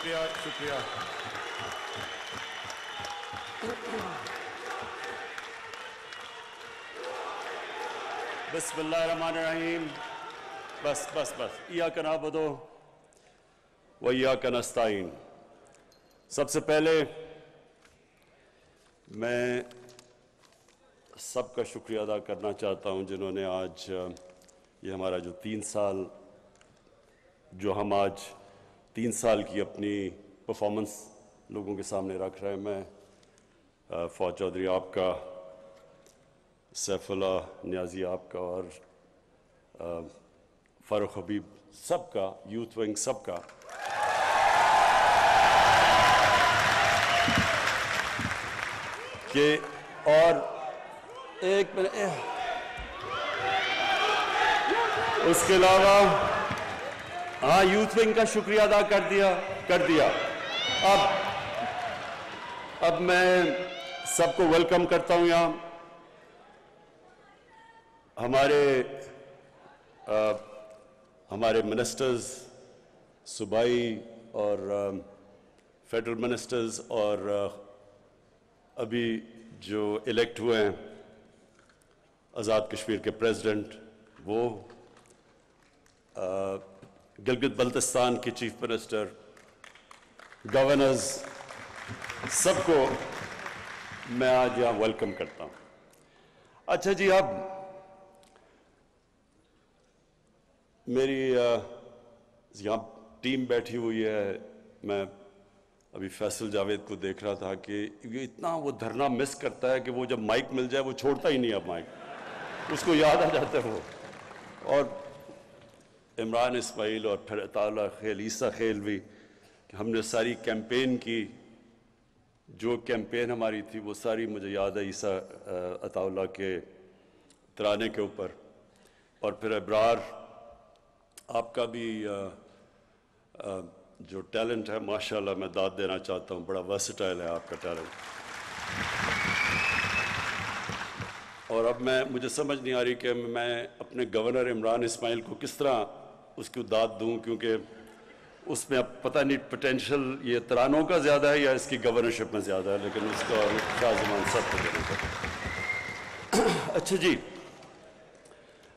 شکریہ شکریہ. بسم اللہ الرحمن الرحیم. بس ایاک نعبد و ایاک نستعین. سب سے پہلے میں سب کا شکریہ ادا کرنا چاہتا ہوں جنہوں نے آج یہ ہمارا جو 3 سال جو ہم آج 3 سال کی اپنی پرفارمنس لوگوں کے سامنے رکھ رہے ہیں. میں فواد چودھری آپ کا، سیف اللہ نیازی آپ کا اور فاروق حبیب سب کا، یوتھ ونگ سب کا کہ اور ایک منٹ اس کے علاوہ ہاں یوتھ ونگ کا شکریہ ادا کر دیا. اب میں سب کو ویلکم کرتا ہوں یہاں. ہمارے منسٹرز، صوبائی اور فیڈرل منسٹرز اور ابھی جو الیکٹ ہوئے ہیں آزاد کشمیر کے پریزیڈنٹ، وہ گلگت بلتستان کے چیف منسٹر، گورنرز، سب کو میں آج یہاں ویلکم کرتا ہوں. اچھا جی، اب میری یہاں ٹیم بیٹھی ہوئی ہے. میں ابھی فیصل جاوید کو دیکھ رہا تھا کہ یہ اتنا وہ دھرنا مس کرتا ہے کہ وہ جب مائک مل جائے وہ چھوڑتا ہی نہیں. اب مائک اس کو یاد آ جاتا ہے وہ. اور عمران اسماعیل اور پھر عطا اللہ خیل، عیسیٰ خیل بھی، ہم نے ساری کیمپین کی، جو کیمپین ہماری تھی وہ ساری مجھے یاد ہے عیسیٰ عطا اللہ کے ترانے کے اوپر. اور پھر ابرار آپ کا بھی جو ٹیلنٹ ہے ماشاءاللہ میں داد دینا چاہتا ہوں، بڑا ورسٹائل ہے آپ کا ٹیلنٹ. اور اب مجھے سمجھ نہیں آ رہی کہ میں اپنے گورنر عمران اسماعیل کو کس طرح اس کو داد دوں، کیونکہ اس میں اب پتہ نہیں پوٹینشل یہ ترانوں کا زیادہ ہے یا اس کی گورنرشپ میں زیادہ ہے، لیکن اس کا شاہ زمان سب کو دینا چاہتا. اچھا جی،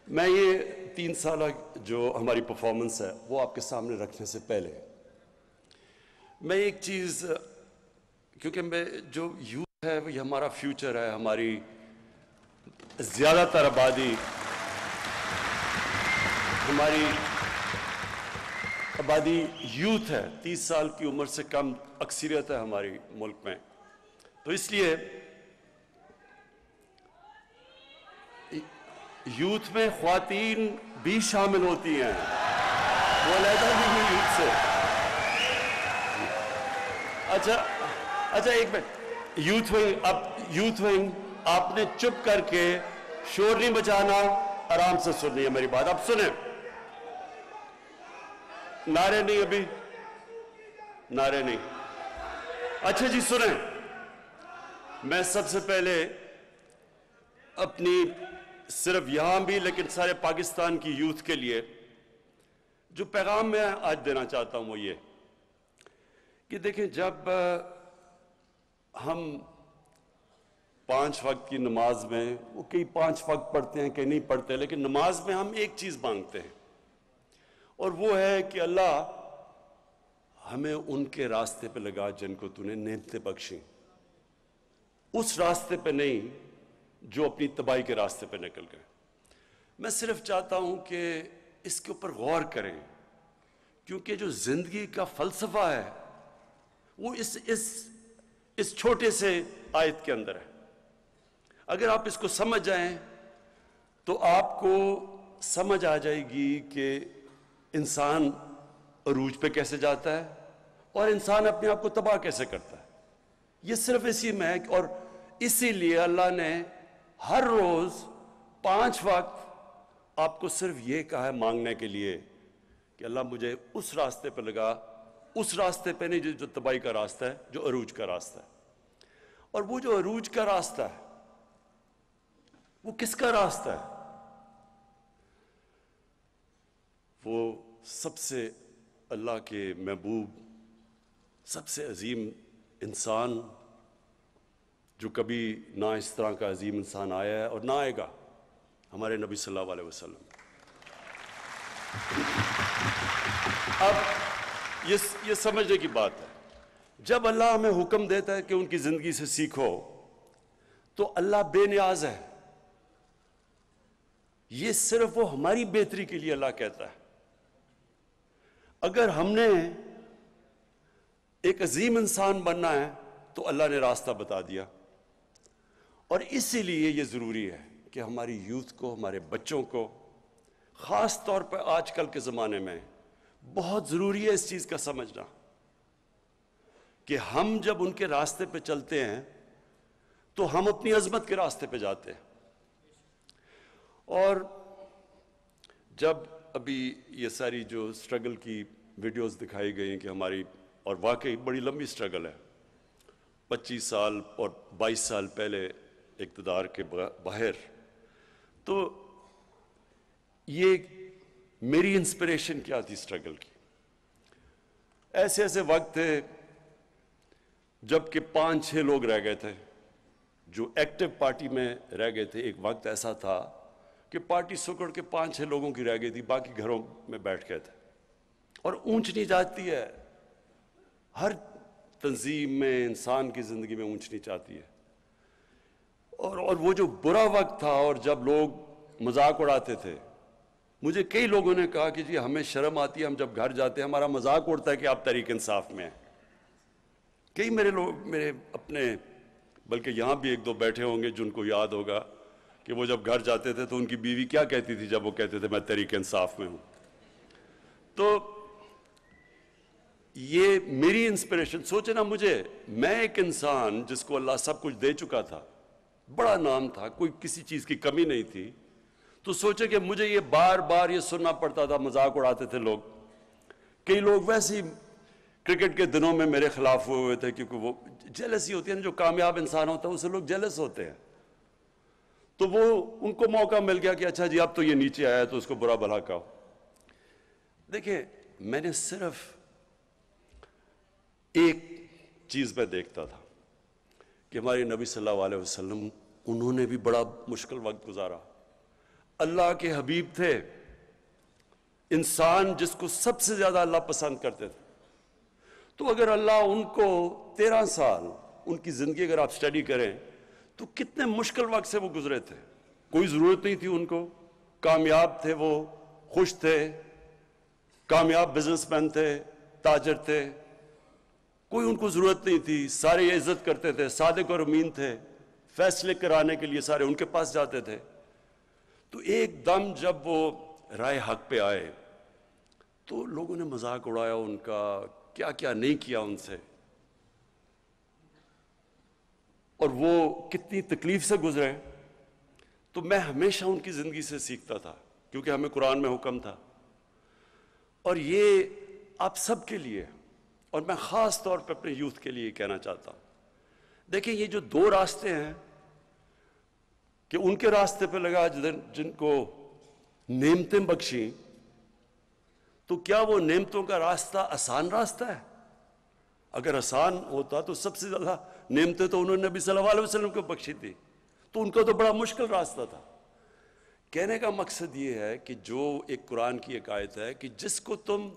میں یہ 3 سالہ جو ہماری پرفارمنس ہے وہ آپ کے سامنے رکھنے سے پہلے میں ایک چیز، کیونکہ میں جو یوتھ ہے یہ ہمارا فیوچر ہے، ہماری زیادہ تر آبادی، ہماری آبادی یوتھ ہے، 30 سال کی عمر سے کم اکثریت ہے ہماری ملک میں. تو اس لیے یوتھ میں خواتین بھی شامل ہوتی ہیں، وہ علیحدہ نہیں ہے یوتھ سے. اچھا ایک منٹ، یوتھ ونگ آپ نے چپ کر کے شور نہیں بچانا، آرام سے سننی ہے میری بات. اب سنیں، نعرے نہیں، ابھی نعرے نہیں. اچھا جی سنیں، میں سب سے پہلے اپنی صرف یہاں بھی لیکن سارے پاکستان کی یوتھ کے لیے جو پیغام میں آج دینا چاہتا ہوں وہ یہ کہ دیکھیں، جب ہم 5 وقت کی نماز میں، وہ کئی 5 وقت پڑھتے ہیں کئی نہیں پڑھتے، لیکن نماز میں ہم ایک چیز مانگتے ہیں اور وہ ہے کہ اللہ ہمیں ان کے راستے پہ لگا جن کو تو نے نعمتیں بخشیں، اس راستے پہ نہیں جو اپنی تباہی کے راستے پہ نکل گئے. میں صرف چاہتا ہوں کہ اس کے اوپر غور کریں، کیونکہ جو زندگی کا فلسفہ ہے وہ اس چھوٹے سے آیت کے اندر ہے. اگر آپ اس کو سمجھ جائیں تو آپ کو سمجھ آ جائے گی کہ انسان عروج پہ کیسے جاتا ہے اور انسان اپنے آپ کو تباہ کیسے کرتا ہے. یہ صرف اسی میں ہے، اور اسی لیے اللہ نے ہر روز 5 وقت آپ کو صرف یہ کہا ہے مانگنے کے لیے کہ اللہ مجھے اس راستے پہ لگا، اس راستے پہ نہیں جو تباہی کا راستہ ہے، جو عروج کا راستہ ہے. اور وہ جو عروج کا راستہ ہے وہ کس کا راستہ ہے؟ وہ سب سے اللہ کے محبوب سب سے عظیم انسان جو کبھی نہ اس طرح کا عظیم انسان آیا ہے اور نہ آئے گا، ہمارے نبی صلی اللہ علیہ وسلم۔ اب یہ سمجھنے کی بات ہے، جب اللہ ہمیں حکم دیتا ہے کہ ان کی زندگی سے سیکھو تو اللہ بے نیاز ہے، یہ صرف وہ ہماری بہتری کے لیے اللہ کہتا ہے۔ اگر ہم نے ایک عظیم انسان بننا ہے تو اللہ نے راستہ بتا دیا، اور اسی لیے یہ ضروری ہے کہ ہماری یوتھ کو، ہمارے بچوں کو، خاص طور پر آج کل کے زمانے میں بہت ضروری ہے اس چیز کا سمجھنا کہ ہم جب ان کے راستے پہ چلتے ہیں تو ہم اپنی عظمت کے راستے پہ جاتے ہیں۔ اور جب ابھی یہ ساری جو سٹرگل کی ویڈیوز دکھائی گئی ہیں کہ ہماری، اور واقعی بڑی لمبی سٹرگل ہے، 25 سال اور 22 سال پہلے اقتدار کے باہر، تو یہ میری انسپریشن کیا تھی سٹرگل کی؟ ایسے ایسے وقت تھے جب کہ 5-6 لوگ رہ گئے تھے جو ایکٹیو پارٹی میں رہ گئے تھے۔ ایک وقت ایسا تھا کہ پارٹی سکڑ کے 5-6 لوگوں کی رہ گئی تھی، باقی گھروں میں بیٹھ گئے تھے، اور اونچ نیچ آتی ہے، ہر تنظیم میں، انسان کی زندگی میں اونچ نیچ آتی ہے۔ اور وہ جو برا وقت تھا، اور جب لوگ مذاق اڑاتے تھے، مجھے کئی لوگوں نے کہا کہ جی ہمیں شرم آتی ہے، ہم جب گھر جاتے ہیں ہمارا مذاق اڑتا ہے کہ آپ تحریک انصاف میں ہیں۔ کئی میرے اپنے، بلکہ یہاں بھی 1-2 بیٹھے ہوں گے جن کو یاد ہوگا کہ وہ جب گھر جاتے تھے تو ان کی بیوی کیا کہتی تھی جب وہ کہتے تھے میں تحریک انصاف میں ہوں۔ تو یہ میری انسپریشن، سوچے نا، میں ایک انسان جس کو اللہ سب کچھ دے چکا تھا، بڑا نام تھا، کوئی کسی چیز کی کمی نہیں تھی، تو سوچے کہ مجھے یہ بار بار یہ سننا پڑتا تھا، مذاق اڑاتے تھے لوگ۔ کئی لوگ ویسے ہی کرکٹ کے دنوں میں میرے خلاف ہوئے تھے، کیونکہ وہ جیلسی ہوتی ہے نا، جو کامیاب انسان ہوتا ہے اسے لوگ جیلس ہوتے ہیں، تو وہ ان کو موقع مل گیا کہ اچھا جی اب تو یہ نیچے آیا تو اس کو برا بھلا کہو۔ دیکھیں، میں نے صرف ایک چیز میں دیکھتا تھا کہ ہمارے نبی صلی اللہ علیہ وسلم، انہوں نے بھی بڑا مشکل وقت گزارا، اللہ کے حبیب تھے، انسان جس کو سب سے زیادہ اللہ پسند کرتے تھے، تو اگر اللہ ان کو 13 سال ان کی زندگی اگر آپ سٹڈی کریں تو کتنے مشکل وقت سے وہ گزرے تھے، کوئی ضرورت نہیں تھی ان کو، کامیاب تھے، وہ خوش تھے، کامیاب بزنس مین تھے، تاجر تھے، کوئی ان کو ضرورت نہیں تھی، سارے عزت کرتے تھے، صادق اور امین تھے، فیصلے کرانے کے لیے سارے ان کے پاس جاتے تھے۔ تو ایک دم جب وہ رائے حق پہ آئے تو لوگوں نے مذاق اڑایا ان کا، کیا کیا نہیں کیا ان سے، اور وہ کتنی تکلیف سے گزرے۔ تو میں ہمیشہ ان کی زندگی سے سیکھتا تھا، کیونکہ ہمیں قرآن میں حکم تھا، اور یہ آپ سب کے لیے، اور میں خاص طور پہ اپنے یوتھ کے لیے کہنا چاہتا ہوں۔ دیکھیں، یہ جو 2 راستے ہیں کہ ان کے راستے پہ لگا جن کو نعمتیں بخشیں، تو کیا وہ نعمتوں کا راستہ آسان راستہ ہے؟ اگر آسان ہوتا تو سب سے زیادہ نعمتیں تو انہوں نے نبی صلی اللہ علیہ وسلم کو بخشی تھی، تو ان کا تو بڑا مشکل راستہ تھا۔ کہنے کا مقصد یہ ہے کہ جو ایک قرآن کی ایک آیت ہے کہ جس کو تم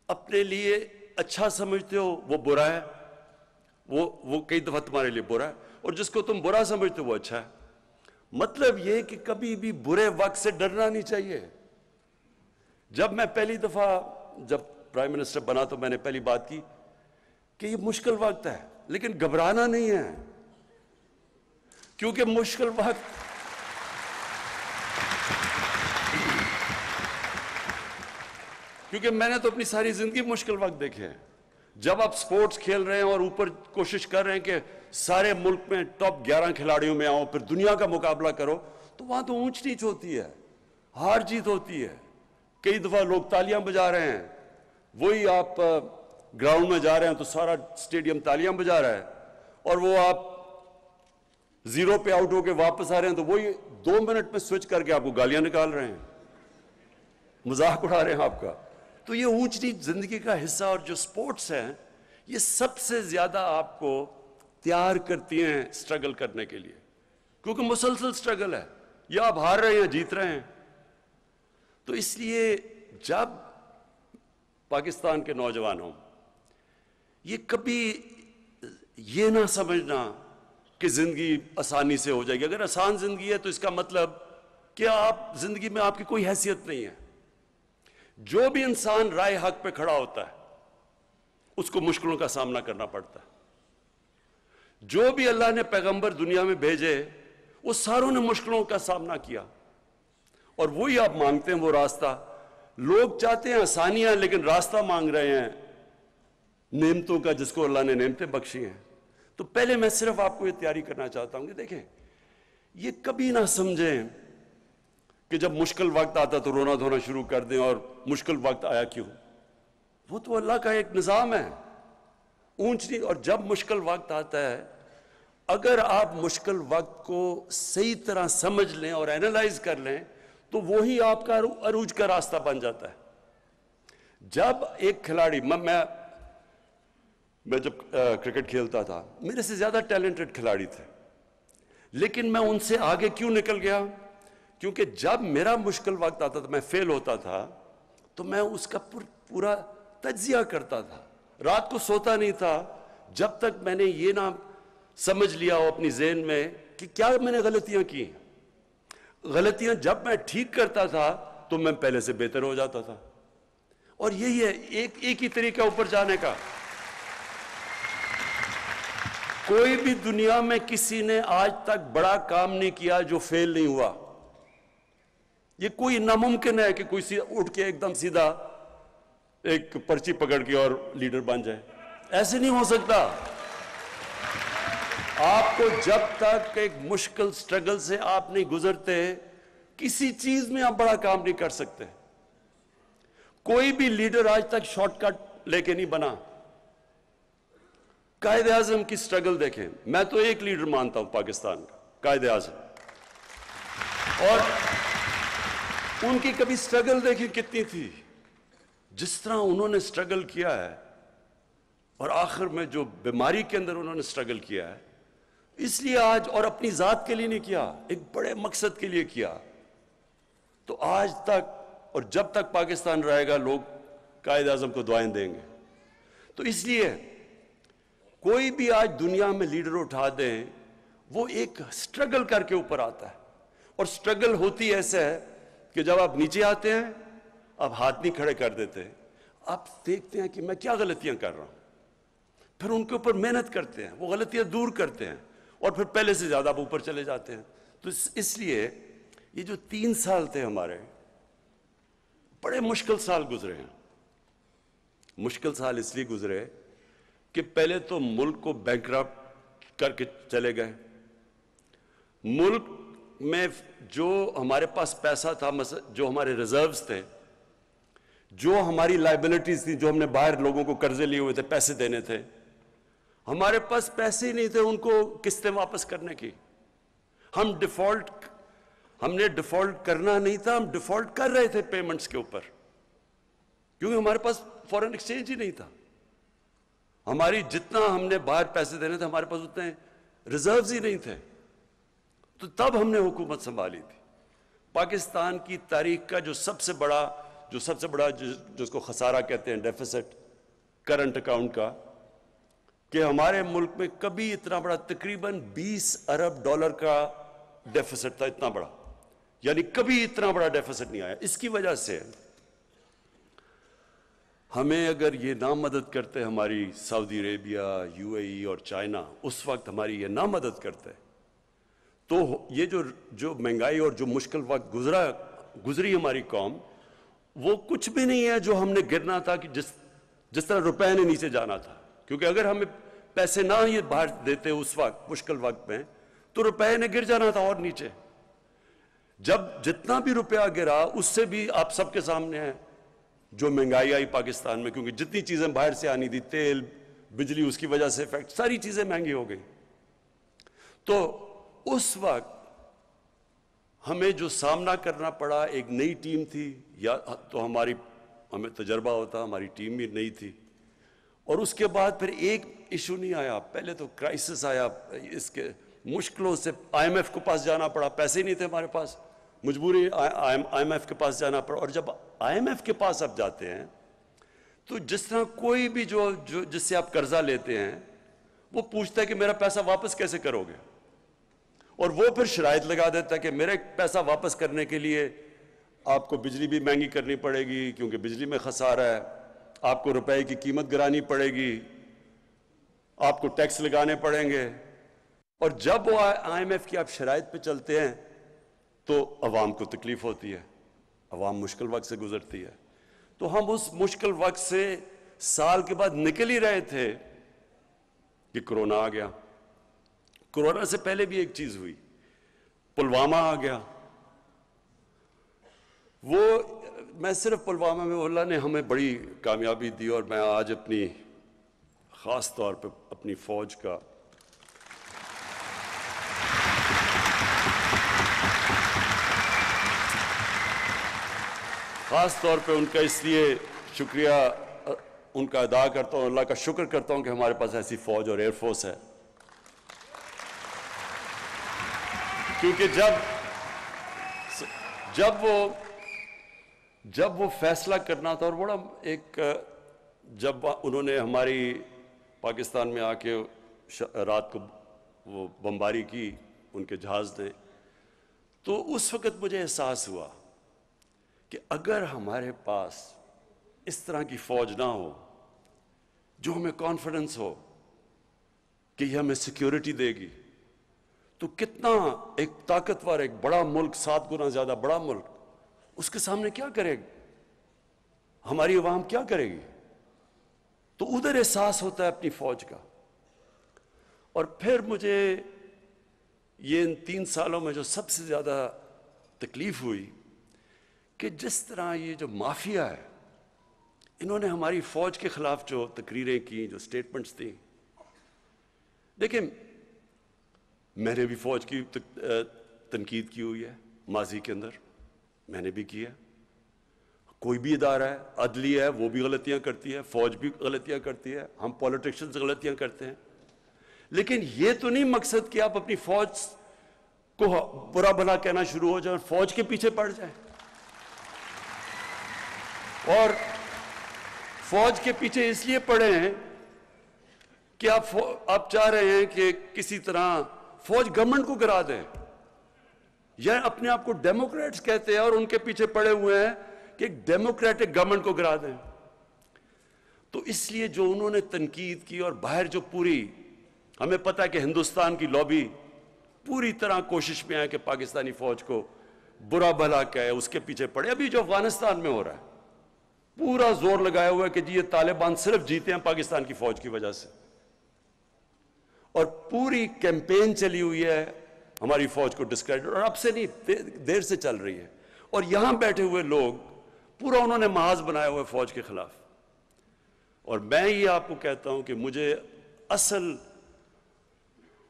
اپنے لیے اچھا سمجھتے ہو وہ برا ہے، وہ کئی دفعہ تمہارے لیے برا ہے، اور جس کو تم برا سمجھتے ہو وہ اچھا ہے۔ مطلب یہ کہ کبھی بھی برے وقت سے ڈرنا نہیں چاہیے۔ جب میں پہلی دفعہ جب پرائم منسٹر بنا تو میں نے پہلی بات کی کہ یہ مشکل وقت ہے، لیکن گھبرانا نہیں ہے، کیونکہ مشکل وقت کیونکہ میں نے تو اپنی ساری زندگی مشکل وقت دیکھے ہیں۔ جب آپ سپورٹس کھیل رہے ہیں اور اوپر کوشش کر رہے ہیں کہ سارے ملک میں ٹاپ 11 کھلاڑیوں میں آؤ، پھر دنیا کا مقابلہ کرو، تو وہاں تو اونچ نیچ ہوتی ہے، ہار جیت ہوتی ہے، کئی دفعہ لوگ تالیاں بجا رہے ہیں، وہی آپ گراؤنڈ میں جا رہے ہیں تو سارا سٹیڈیم تالیاں بجا رہا ہے، اور وہ آپ 0 پہ آؤٹ ہو کے واپس آ رہے ہیں تو وہی 2 منٹ میں سوئچ کر کے آپ کو گالیاں نکال رہے ہیں، مذاق اڑا رہے ہیں آپ کا۔ تو یہ اونچ نیچ زندگی کا حصہ، اور جو سپورٹس ہیں یہ سب سے زیادہ آپ کو تیار کرتی ہیں سٹرگل کرنے کے لیے، کیونکہ مسلسل سٹرگل ہے، یا آپ ہار رہے ہیں جیت رہے ہیں۔ تو اس لیے جب پاکستان کے نوجوانوں یہ کبھی یہ نہ سمجھنا کہ زندگی آسانی سے ہو جائے گی، اگر آسان زندگی ہے تو اس کا مطلب کہ آپ زندگی میں آپ کی کوئی حیثیت نہیں ہے۔ جو بھی انسان رائے حق پہ کھڑا ہوتا ہے اس کو مشکلوں کا سامنا کرنا پڑتا ہے۔ جو بھی اللہ نے پیغمبر دنیا میں بھیجے وہ ساروں نے مشکلوں کا سامنا کیا، اور وہی آپ مانگتے ہیں وہ راستہ۔ لوگ چاہتے ہیں آسانیاں، لیکن راستہ مانگ رہے ہیں نعمتوں کا، جس کو اللہ نے نعمتیں بخشی ہیں۔ تو پہلے میں صرف آپ کو یہ تیاری کرنا چاہتا ہوں کہ دیکھیں، یہ کبھی نہ سمجھیں کہ جب مشکل وقت آتا تو رونا دھونا شروع کر دیں، اور مشکل وقت آیا کیوں؟ وہ تو اللہ کا ایک نظام ہے، اونچ نہیں۔ اور جب مشکل وقت آتا ہے، اگر آپ مشکل وقت کو صحیح طرح سمجھ لیں اور اینالائز کر لیں تو وہی آپ کا عروج کا راستہ بن جاتا ہے۔ جب ایک کھلاڑی، میں جب کرکٹ کھیلتا تھا، میرے سے زیادہ ٹیلنٹڈ کھلاڑی تھے، لیکن میں ان سے آگے کیوں نکل گیا؟ کیونکہ جب میرا مشکل وقت آتا تھا، میں فیل ہوتا تھا، تو میں اس کا پورا تجزیہ کرتا تھا، رات کو سوتا نہیں تھا جب تک میں نے یہ نہ سمجھ لیا ہو اپنی ذہن میں کہ کیا میں نے غلطیاں کی ہیں۔ غلطیاں جب میں ٹھیک کرتا تھا تو میں پہلے سے بہتر ہو جاتا تھا، اور یہی ہے ایک ہی طریقہ اوپر جانے کا۔ کوئی بھی دنیا میں کسی نے آج تک بڑا کام نہیں کیا جو فیل نہیں ہوا۔ یہ کوئی ناممکن ہے کہ کوئی اٹھ کے ایک دم سیدھا ایک پرچی پکڑ کے اور لیڈر بن جائے، ایسے نہیں ہو سکتا۔ آپ کو جب تک ایک مشکل سٹرگل سے آپ نہیں گزرتے، کسی چیز میں آپ بڑا کام نہیں کر سکتے۔ کوئی بھی لیڈر آج تک شارٹ کٹ لے کے نہیں بنا۔ قائد اعظم کی سٹرگل دیکھیں، میں تو ایک لیڈر مانتا ہوں پاکستان کا، قائد اعظم، اور ان کی کبھی سٹرگل دیکھیں کتنی تھی، جس طرح انہوں نے سٹرگل کیا ہے، اور آخر میں جو بیماری کے اندر انہوں نے سٹرگل کیا ہے، اس لیے آج، اور اپنی ذات کے لیے نہیں کیا، ایک بڑے مقصد کے لیے کیا۔ تو آج تک اور جب تک پاکستان رہے گا، لوگ قائد اعظم کو دعائیں دیں گے۔ تو اس لیے کوئی بھی آج دنیا میں لیڈر اٹھا دیں، وہ ایک سٹرگل کر کے اوپر آتا ہے، اور سٹرگل ہوتی ایسے ہے کہ جب آپ نیچے آتے ہیں آپ ہاتھ نہیں کھڑے کر دیتے، آپ دیکھتے ہیں کہ میں کیا غلطیاں کر رہا ہوں، پھر ان کے اوپر محنت کرتے ہیں، وہ غلطیاں دور کرتے ہیں، اور پھر پہلے سے زیادہ آپ اوپر چلے جاتے ہیں۔ تو اس لیے یہ جو 3 سال تھے ہمارے، بڑے مشکل سال گزرے ہیں۔ مشکل سال اس لیے گزرے کہ پہلے تو ملک کو بینکرپٹ کر کے چلے گئے۔ ملک میں جو ہمارے پاس پیسہ تھا، جو ہمارے ریزروز تھے، جو ہماری لائبلٹیز تھیں، جو ہم نے باہر لوگوں کو قرضے لیے ہوئے تھے، پیسے دینے تھے، ہمارے پاس پیسے ہی نہیں تھے ان کو قسطیں واپس کرنے کی۔ ہم نے ڈیفالٹ کرنا نہیں تھا، ہم ڈیفالٹ کر رہے تھے پیمنٹس کے اوپر، کیونکہ ہمارے پاس فورن ایکسچینج ہی نہیں تھا۔ ہماری جتنا ہم نے باہر پیسے دینے تھے، ہمارے پاس اتنے ریزروز ہی نہیں تھے۔ تو تب ہم نے حکومت سنبھالی تھی۔ پاکستان کی تاریخ کا جو سب سے بڑا جس کو خسارہ کہتے ہیں، ڈیفیسٹ کرنٹ اکاؤنٹ کا، کہ ہمارے ملک میں کبھی اتنا بڑا، تقریباً 20 ارب ڈالر کا ڈیفیسٹ تھا، اتنا بڑا، یعنی کبھی اتنا بڑا ڈیفیسٹ نہیں آیا۔ اس کی وجہ سے ہمیں اگر یہ نہ مدد کرتے ہماری سعودی عربیہ، UAE اور چائنا، اس وقت ہماری یہ نہ مدد کرتے، تو یہ جو مہنگائی اور جو مشکل وقت گزری ہماری قوم، وہ کچھ بھی نہیں ہے جو ہم نے گرنا تھا، کہ جس طرح روپے نے نیچے جانا تھا۔ کیونکہ اگر ہمیں پیسے نہ یہ باہر دیتے اس وقت مشکل وقت میں، تو روپے نے گر جانا تھا اور نیچے۔ جب جتنا بھی روپیہ گرا، اس سے بھی آپ سب کے سامنے ہے جو مہنگائی آئی پاکستان میں، کیونکہ جتنی چیزیں باہر سے آنی تھی، تیل، بجلی، اس کی وجہ سے افیکٹ، ساری چیزیں مہنگی ہو گئی۔ تو اس وقت ہمیں جو سامنا کرنا پڑا، ایک نئی ٹیم تھی، یا تو ہمیں تجربہ ہوتا، ہماری ٹیم بھی نئی تھی، اور اس کے بعد پھر ایک ایشو نہیں آیا، پہلے تو کرائسس آیا، اس کے مشکلوں سے آئی ایم ایف کے پاس جانا پڑا، پیسے نہیں تھے ہمارے پاس، مجبوری آئی ایم ایف کے پاس جانا پڑا. اور جب آئی ایم ایف کے پاس آپ جاتے ہیں تو جس طرح کوئی بھی جو جس سے آپ قرضہ لیتے ہیں وہ پوچھتا ہے کہ میرا پیسہ واپس کیسے کرو گے، اور وہ پھر شرائط لگا دیتا ہے کہ میرے پیسہ واپس کرنے کے لیے آپ کو بجلی بھی مہنگی کرنی پڑے گی کیونکہ بجلی میں خسارہ ہے، آپ کو روپے کی قیمت گرانی پڑے گی، آپ کو ٹیکس لگانے پڑیں گے. اور جب وہ آئی ایم ایف کی آپ شرائط پہ چلتے ہیں تو عوام کو تکلیف ہوتی ہے، عوام مشکل وقت سے گزرتی ہے. تو ہم اس مشکل وقت سے سال کے بعد نکل ہی رہے تھے کہ کرونا آ گیا. کرونا سے پہلے بھی ایک چیز ہوئی، پلوامہ آ گیا. وہ میں صرف پلوامہ میں اللہ نے ہمیں بڑی کامیابی دی، اور میں آج اپنی خاص طور پہ اپنی فوج کا خاص طور پہ ان کا اس لیے شکریہ ان کا ادا کرتا ہوں، اللہ کا شکر کرتا ہوں کہ ہمارے پاس ایسی فوج اور ایئر فورس ہے. کیونکہ جب وہ فیصلہ کرنا تھا، اور بڑا ایک جب انہوں نے ہماری پاکستان میں آ کے رات کو وہ بمباری کی ان کے جہاز نے، تو اس وقت مجھے احساس ہوا کہ اگر ہمارے پاس اس طرح کی فوج نہ ہو جو ہمیں کانفیڈنس ہو کہ یہ ہمیں سیکیورٹی دے گی، تو کتنا ایک طاقتور ایک بڑا ملک، 7 گنا زیادہ بڑا ملک، اس کے سامنے کیا کرے گا، ہماری عوام کیا کرے گی. تو ادھر احساس ہوتا ہے اپنی فوج کا. اور پھر مجھے یہ ان 3 سالوں میں جو سب سے زیادہ تکلیف ہوئی کہ جس طرح یہ جو مافیا ہے، انہوں نے ہماری فوج کے خلاف جو تقریریں کی، جو سٹیٹمنٹس تھیں. دیکھیں، میں نے بھی فوج کی تنقید کی ہوئی ہے ماضی کے اندر، میں نے بھی کی ہے. کوئی بھی ادارہ ہے، عدلیہ ہے، وہ بھی غلطیاں کرتی ہے، فوج بھی غلطیاں کرتی ہے، ہم پولیٹیشنز غلطیاں کرتے ہیں. لیکن یہ تو نہیں مقصد کہ آپ اپنی فوج کو برا بھلا کہنا شروع ہو جائیں، فوج کے پیچھے پڑ جائیں. اور فوج کے پیچھے اس لیے پڑے ہیں کہ آپ چاہ رہے ہیں کہ کسی طرح فوج گورنمنٹ کو گرا دے، یا اپنے آپ کو ڈیموکریٹس کہتے ہیں اور ان کے پیچھے پڑے ہوئے ہیں کہ ایک ڈیموکریٹک گورنمنٹ کو گرا دیں. تو اس لیے جو انہوں نے تنقید کی، اور باہر جو پوری ہمیں پتہ ہے کہ ہندوستان کی لابی پوری طرح کوشش میں ہے کہ پاکستانی فوج کو برا بھلا کہے، اس کے پیچھے پڑے. ابھی جو افغانستان میں ہو رہا ہے، پورا زور لگایا ہوا ہے کہ جی یہ طالبان صرف جیتے ہیں پاکستان کی فوج کی وجہ سے، اور پوری کیمپین چلی ہوئی ہے ہماری فوج کو ڈسکریڈٹ، اور اب سے نہیں، دیر سے چل رہی ہے. اور یہاں بیٹھے ہوئے لوگ پورا انہوں نے محاذ بنایا ہوا ہے فوج کے خلاف. اور میں یہ آپ کو کہتا ہوں کہ مجھے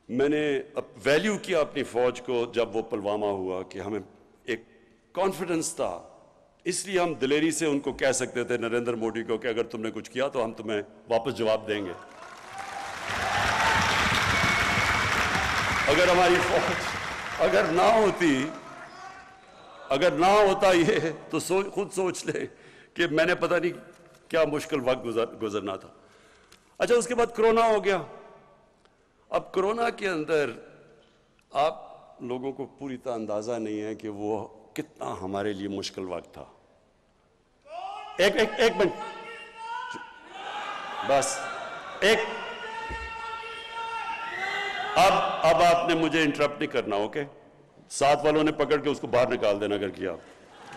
میں نے ویلیو کیا اپنی فوج کو جب وہ پلوامہ ہوا، کہ ہمیں ایک کانفیڈنس تھا. اس لیے ہم دلیری سے ان کو کہہ سکتے تھے، نریندر مودی کو، کہ اگر تم نے کچھ کیا تو ہم تمہیں واپس جواب دیں گے. اگر ہماری فوج اگر نہ ہوتا یہ، تو خود سوچ لے کہ میں نے پتہ نہیں کیا مشکل وقت گزرنا تھا. اچھا، اس کے بعد کرونا ہو گیا. اب کرونا کے اندر آپ لوگوں کو پوری طرح اندازہ نہیں ہے کہ وہ کتنا ہمارے لیے مشکل وقت تھا. ایک منٹ بس، اب آپ نے مجھے انٹرپٹ نہیں کرنا، اوکے؟ ساتھ والوں نے پکڑ کے اس کو باہر نکال دینا اگر کیا.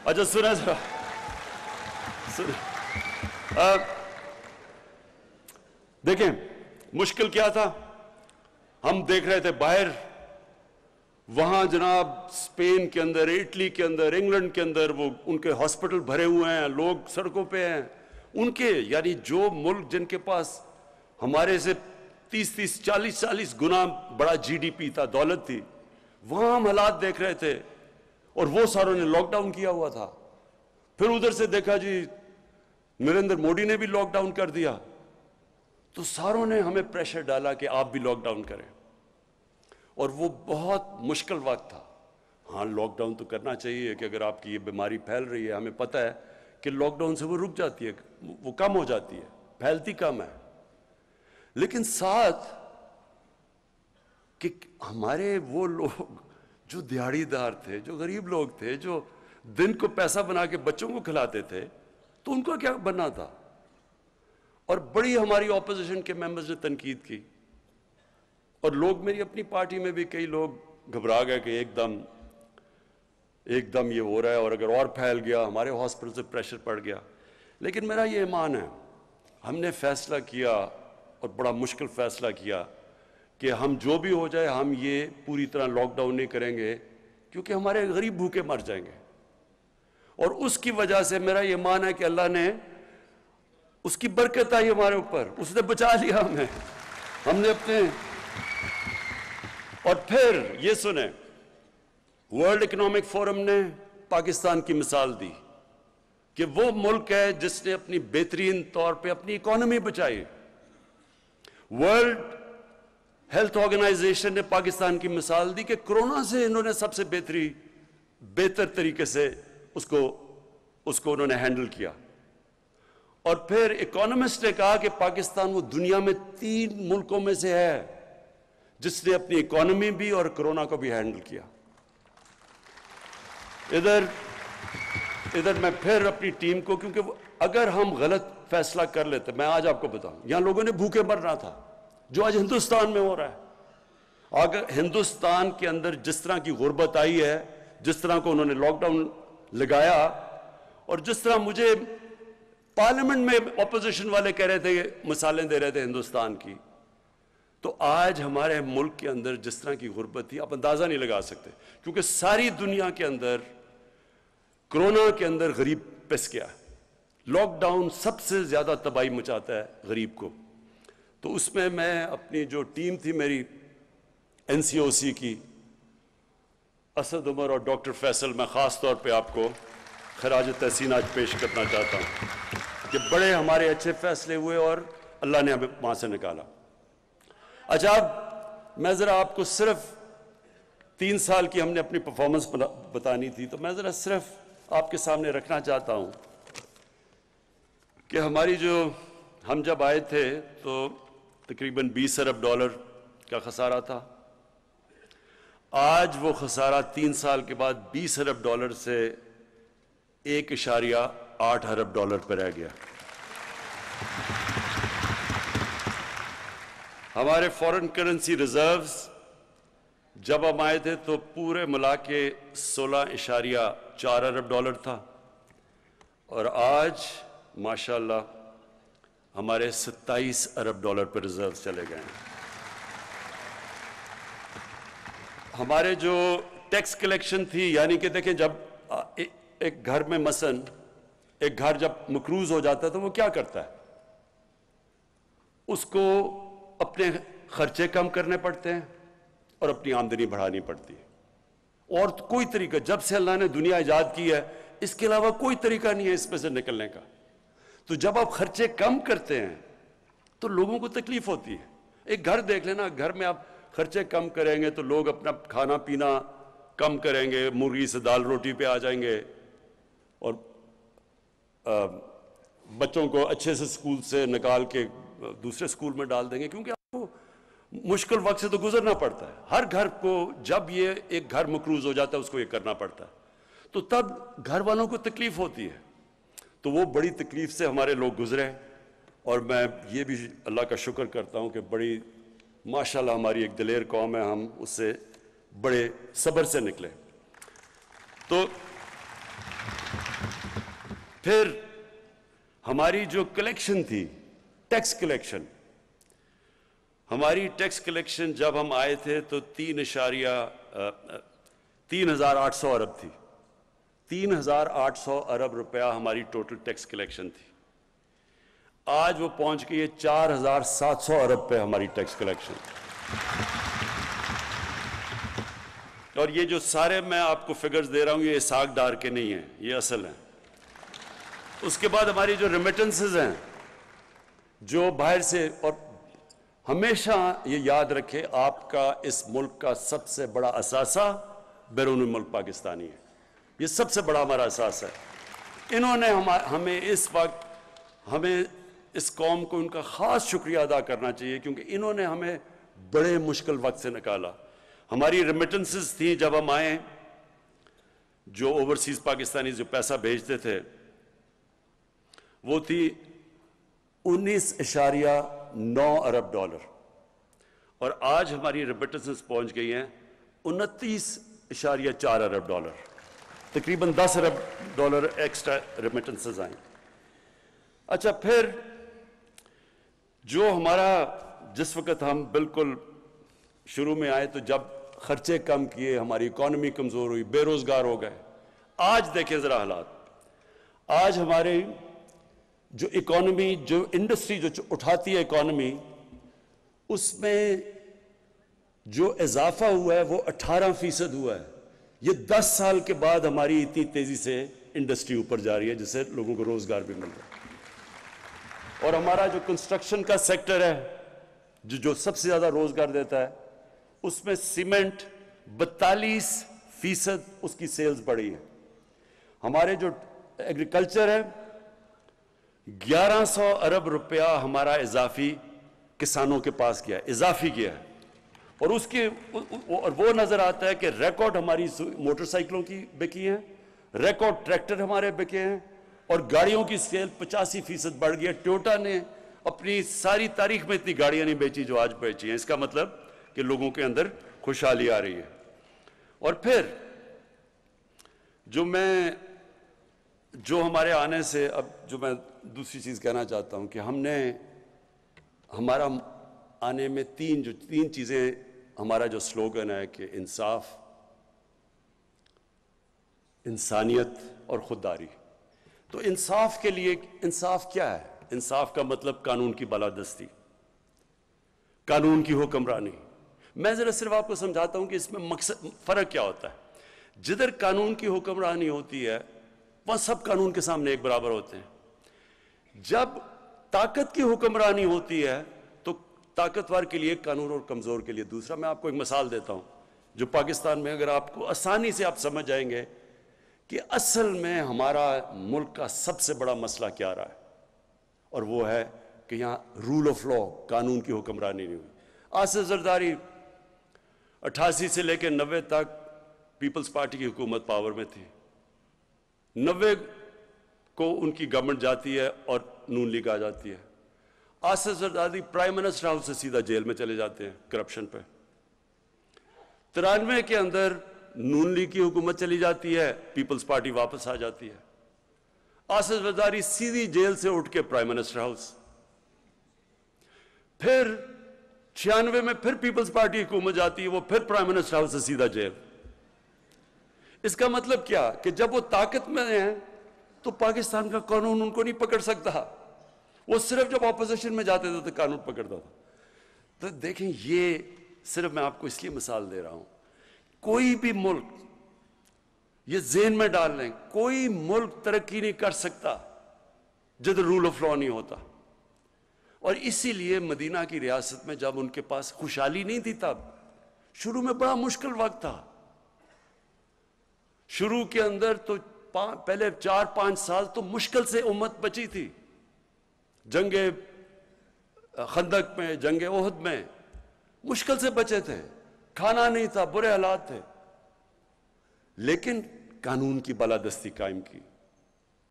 اچھا سنیں ذرا، دیکھیں مشکل کیا تھا. ہم دیکھ رہے تھے باہر، وہاں جناب اسپین کے اندر، اٹلی کے اندر، انگلینڈ کے اندر وہ ان کے ہاسپٹل بھرے ہوئے ہیں، لوگ سڑکوں پہ ہیں. ان کے یعنی جو ملک جن کے پاس ہمارے سے 30 40 گنا بڑا جی ڈی پی تھا، دولت تھی، وہاں ہم حالات دیکھ رہے تھے. اور وہ ساروں نے لاک ڈاؤن کیا ہوا تھا. پھر ادھر سے دیکھا جی نریندر مودی نے بھی لاک ڈاؤن کر دیا. تو ساروں نے ہمیں پریشر ڈالا کہ آپ بھی لاک ڈاؤن کریں، اور وہ بہت مشکل وقت تھا۔ ہاں لاک ڈاؤن تو کرنا چاہیے کہ اگر آپ کی یہ بیماری پھیل رہی ہے، ہمیں پتہ ہے کہ لاک ڈاؤن سے وہ رک جاتی ہے، وہ کم ہو جاتی ہے، پھیلتی کم ہے، لیکن ساتھ کہ ہمارے وہ لوگ جو دیہڑی دار تھے، جو غریب لوگ تھے، جو دن کو پیسہ بنا کے بچوں کو کھلاتے تھے، تو ان کو کیا بننا تھا؟ اور بڑی ہماری اپوزیشن کے ممبرز نے تنقید کی، اور لوگ میری اپنی پارٹی میں بھی کئی لوگ گھبرا گئے کہ ایک دم یہ ہو رہا ہے، اور اگر اور پھیل گیا ہمارے ہاسپٹل سے پریشر پڑ گیا۔ لیکن میرا یہ ایمان ہے، ہم نے فیصلہ کیا اور بڑا مشکل فیصلہ کیا کہ ہم جو بھی ہو جائے ہم یہ پوری طرح لاک ڈاؤن نہیں کریں گے، کیونکہ ہمارے غریب بھوکے مر جائیں گے۔ اور اس کی وجہ سے میرا یہ ایمان ہے کہ اللہ نے اس کی برکت آئی ہمارے اوپر، اس نے بچا لیا ہم نے اپنے۔ اور پھر یہ سنیں، ورلڈ اکنامک فورم نے پاکستان کی مثال دی کہ وہ ملک ہے جس نے اپنی بہترین طور پہ اپنی اکانومی بچائی۔ ورلڈ ہیلتھ آرگنائزیشن نے پاکستان کی مثال دی کہ کرونا سے انہوں نے سب سے بہتر طریقے سے اس کو انہوں نے ہینڈل کیا۔ اور پھر اکانومسٹ نے کہا کہ پاکستان وہ دنیا میں 3 ملکوں میں سے ہے جس نے اپنی اکانومی بھی اور کرونا کو بھی ہینڈل کیا۔ ادھر میں پھر اپنی ٹیم کو، کیونکہ اگر ہم غلط فیصلہ کر لیتے، میں آج آپ کو بتاؤں، یہاں لوگوں نے بھوکے مرنا تھا، جو آج ہندوستان میں ہو رہا ہے۔ اگر ہندوستان کے اندر جس طرح کی غربت آئی ہے، جس طرح کو انہوں نے لاک ڈاؤن لگایا، اور جس طرح مجھے پارلیمنٹ میں اپوزیشن والے کہہ رہے تھے، مثالیں دے رہے تھے ہندوستان کی، تو آج ہمارے ملک کے اندر جس طرح کی غربت تھی آپ اندازہ نہیں لگا سکتے، کیونکہ ساری دنیا کے اندر کرونا کے اندر غریب پس گیا۔ لاک ڈاؤن سب سے زیادہ تباہی مچاتا ہے غریب کو۔ تو اس میں اپنی جو ٹیم تھی میری NCOC کی، اسد عمر اور ڈاکٹر فیصل، میں خاص طور پہ آپ کو خراج تحسین آج پیش کرنا چاہتا ہوں کہ بڑے ہمارے اچھے فیصلے ہوئے اور اللہ نے ہمیں وہاں سے نکالا۔ اچھا، اب میں ذرا آپ کو صرف 3 سال کی ہم نے اپنی پرفارمنس بتانی تھی، تو میں ذرا صرف آپ کے سامنے رکھنا چاہتا ہوں کہ ہم جب آئے تھے تو تقریباً $20 ارب کا خسارہ تھا۔ آج وہ خسارہ 3 سال کے بعد $20 ارب سے $1.8 ارب پہ رہ گیا۔ ہمارے فورن کرنسی ریزروز جب ہم آئے تھے تو پورے ملا کے $16.4 ارب تھا، اور آج ماشاءاللہ ہمارے $27 ارب پہ ریزروز چلے گئے ہیں۔ ہمارے جو ٹیکس کلیکشن تھی، یعنی کہ دیکھیں، جب ایک گھر میں مثلاً ایک گھر جب مقروض ہو جاتا ہے تو وہ کیا کرتا ہے؟ اس کو اپنے خرچے کم کرنے پڑتے ہیں اور اپنی آمدنی بڑھانی پڑتی ہے، اور کوئی طریقہ، جب سے اللہ نے دنیا ایجاد کی ہے اس کے علاوہ کوئی طریقہ نہیں ہے اس میں سے نکلنے کا۔ تو جب آپ خرچے کم کرتے ہیں تو لوگوں کو تکلیف ہوتی ہے۔ ایک گھر دیکھ لینا، گھر میں آپ خرچے کم کریں گے تو لوگ اپنا کھانا پینا کم کریں گے، مرغی سے دال روٹی پہ آ جائیں گے، اور بچوں کو اچھے سے اسکول سے نکال کے دوسرے اسکول میں ڈال دیں گے، کیونکہ آپ کو مشکل وقت سے تو گزرنا پڑتا ہے۔ ہر گھر کو جب یہ ایک گھر مقروض ہو جاتا ہے اس کو یہ کرنا پڑتا ہے، تو تب گھر والوں کو تکلیف ہوتی ہے۔ تو وہ بڑی تکلیف سے ہمارے لوگ گزرے، اور میں یہ بھی اللہ کا شکر کرتا ہوں کہ بڑی ماشاءاللہ ہماری ایک دلیر قوم ہے، ہم اس سے بڑے صبر سے نکلے۔ تو پھر ہماری جو کلیکشن تھی، ٹیکس کلیکشن، ہماری ٹیکس کلیکشن جب ہم آئے تھے تو 3,800 ارب تھی۔ 3,800 ارب روپیہ ہماری ٹوٹل ٹیکس کلیکشن تھی۔ آج وہ پہنچ گئی ہے 4,700 ارب پہ ہماری ٹیکس کلیکشن۔ اور یہ جو سارے میں آپ کو فگرز دے رہا ہوں یہ اسحاق ڈار کے نہیں ہیں، یہ اصل ہیں۔ اس کے بعد ہماری جو ریمیٹنسز ہیں، جو باہر سے، اور ہمیشہ یہ یاد رکھے آپ کا اس ملک کا سب سے بڑا اثاثہ بیرون ملک پاکستانی ہے. یہ سب سے بڑا ہمارا اثاثہ ہے. انہوں نے ہمیں اس وقت ہمیں اس قوم کو ان کا خاص شکریہ ادا کرنا چاہیے کیونکہ انہوں نے ہمیں بڑے مشکل وقت سے نکالا. ہماری ریمیٹنسز تھیں جب ہم آئے, جو اوورسیز پاکستانی جو پیسہ بھیجتے تھے وہ تھی 19.9 ارب ڈالر, اور آج ہماری ریمیٹنسز پہنچ گئی ہیں 29.4 ارب ڈالر. تقریباً 10 ارب ڈالر ایکسٹرا ریمیٹنسز آئیں. اچھا, پھر جو ہمارا جس وقت ہم بالکل شروع میں آئے تو جب خرچے کم کیے, ہماری اکانومی کمزور ہوئی, بے روزگار ہو گئے. آج دیکھیں ذرا حالات. آج ہمارے جو اکانومی, جو انڈسٹری جو اٹھاتی ہے اکانومی, اس میں جو اضافہ ہوا ہے وہ 18% ہوا ہے. یہ 10 سال کے بعد ہماری اتنی تیزی سے انڈسٹری اوپر جا رہی ہے جس سے لوگوں کو روزگار بھی مل رہا ہے. اور ہمارا جو کنسٹرکشن کا سیکٹر ہے جو سب سے زیادہ روزگار دیتا ہے, اس میں سیمنٹ 42% اس کی سیلز بڑھی ہے. ہمارے جو ایگریکلچر ہے 1100 ارب روپیہ ہمارا اضافی کسانوں کے پاس گیا ہے, اضافی گیا ہے. اور وہ نظر آتا ہے کہ ریکارڈ ہماری موٹر سائیکلوں کی بکی ہیں, ریکارڈ ٹریکٹر ہمارے بکے ہیں, اور گاڑیوں کی سیل 85% بڑھ گئی ہے. ٹویوٹا نے اپنی ساری تاریخ میں اتنی گاڑیاں نہیں بیچی جو آج بیچی ہیں. اس کا مطلب کہ لوگوں کے اندر خوشحالی آ رہی ہے. اور پھر جو ہمارے آنے سے اب جو میں دوسری چیز کہنا چاہتا ہوں کہ ہم نے ہمارا آنے میں تین چیزیں, ہمارا جو سلوگن ہے کہ انصاف, انسانیت اور خودداری. تو انصاف کے لیے, انصاف کیا ہے؟ انصاف کا مطلب قانون کی بالادستی, قانون کی حکمرانی. میں ذرا صرف آپ کو سمجھاتا ہوں کہ اس میں فرق کیا ہوتا ہے. جدھر قانون کی حکمرانی ہوتی ہے وہاں سب قانون کے سامنے ایک برابر ہوتے ہیں. جب طاقت کی حکمرانی ہوتی ہے تو طاقتور کے لیے ایک قانون اور کمزور کے لیے دوسرا. میں آپ کو ایک مثال دیتا ہوں جو پاکستان میں اگر آپ کو آسانی سے آپ سمجھ جائیں گے کہ اصل میں ہمارا ملک کا سب سے بڑا مسئلہ کیا رہا ہے, اور وہ ہے کہ یہاں رول آف لا, قانون کی حکمرانی نہیں ہوئی. آصف زرداری 88 سے لے کے 90 تک پیپلز پارٹی کی حکومت پاور میں تھی. 90 کو ان کی گورنمنٹ جاتی ہے اور نون لیگ آ جاتی ہے. Asif Zardari prime minister house سے سیدھا جیل میں چلے جاتے ہیں کرپشن پہ. 93 کے اندر نون لیگ کی حکومت چلی جاتی ہے, پیپلز پارٹی واپس آ جاتی ہے. آصف زرداری سیدھی جیل سے اٹھ کے پرائم منسٹر ہاؤس. پھر 96 میں پھر پیپلز پارٹی حکومت جاتی ہے, وہ پھر پرائم منسٹر ہاؤس سے سیدھا جیل. اس کا مطلب کیا کہ جب وہ طاقت میں ہیں تو پاکستان کا قانون ان کو نہیں پکڑ سکتا. وہ صرف جب اپوزیشن میں جاتے تھے تو قانون پکڑتا تھا. تو دیکھیں, یہ صرف میں آپ کو اس لیے مثال دے رہا ہوں, کوئی بھی ملک, یہ ذہن میں ڈال لیں, کوئی ملک ترقی نہیں کر سکتا جدھر رول آف لا نہیں ہوتا. اور اسی لیے مدینہ کی ریاست میں جب ان کے پاس خوشحالی نہیں تھی, تب شروع میں بڑا مشکل وقت تھا. شروع کے اندر تو پہلے 4-5 سال تو مشکل سے امت بچی تھی. جنگ خندق میں, جنگ احد میں مشکل سے بچے تھے, کھانا نہیں تھا, برے حالات تھے. لیکن قانون کی بالادستی قائم کی,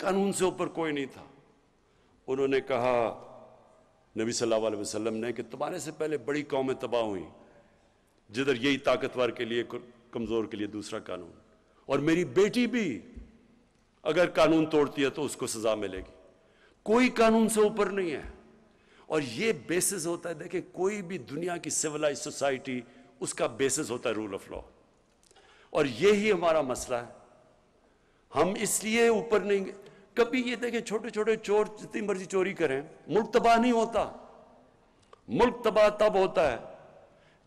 قانون سے اوپر کوئی نہیں تھا. انہوں نے کہا نبی صلی اللہ علیہ وسلم نے کہ تمہارے سے پہلے بڑی قومیں تباہ ہوئیں جدھر یہی طاقتور کے لیے کمزور کے لیے دوسرا قانون, اور میری بیٹی بھی اگر قانون توڑتی ہے تو اس کو سزا ملے گی. کوئی قانون سے اوپر نہیں ہے. اور یہ بیسس ہوتا ہے, دیکھیں کوئی بھی دنیا کی سیولائز سوسائٹی, اس کا بیسس ہوتا ہے رول آف لا. اور یہی ہمارا مسئلہ ہے. ہم اس لیے اوپر نہیں گئے. کبھی یہ دیکھیں چھوٹے چھوٹے چور جتنی مرضی چوری کریں, ملک تباہ نہیں ہوتا. ملک تباہ تب ہوتا ہے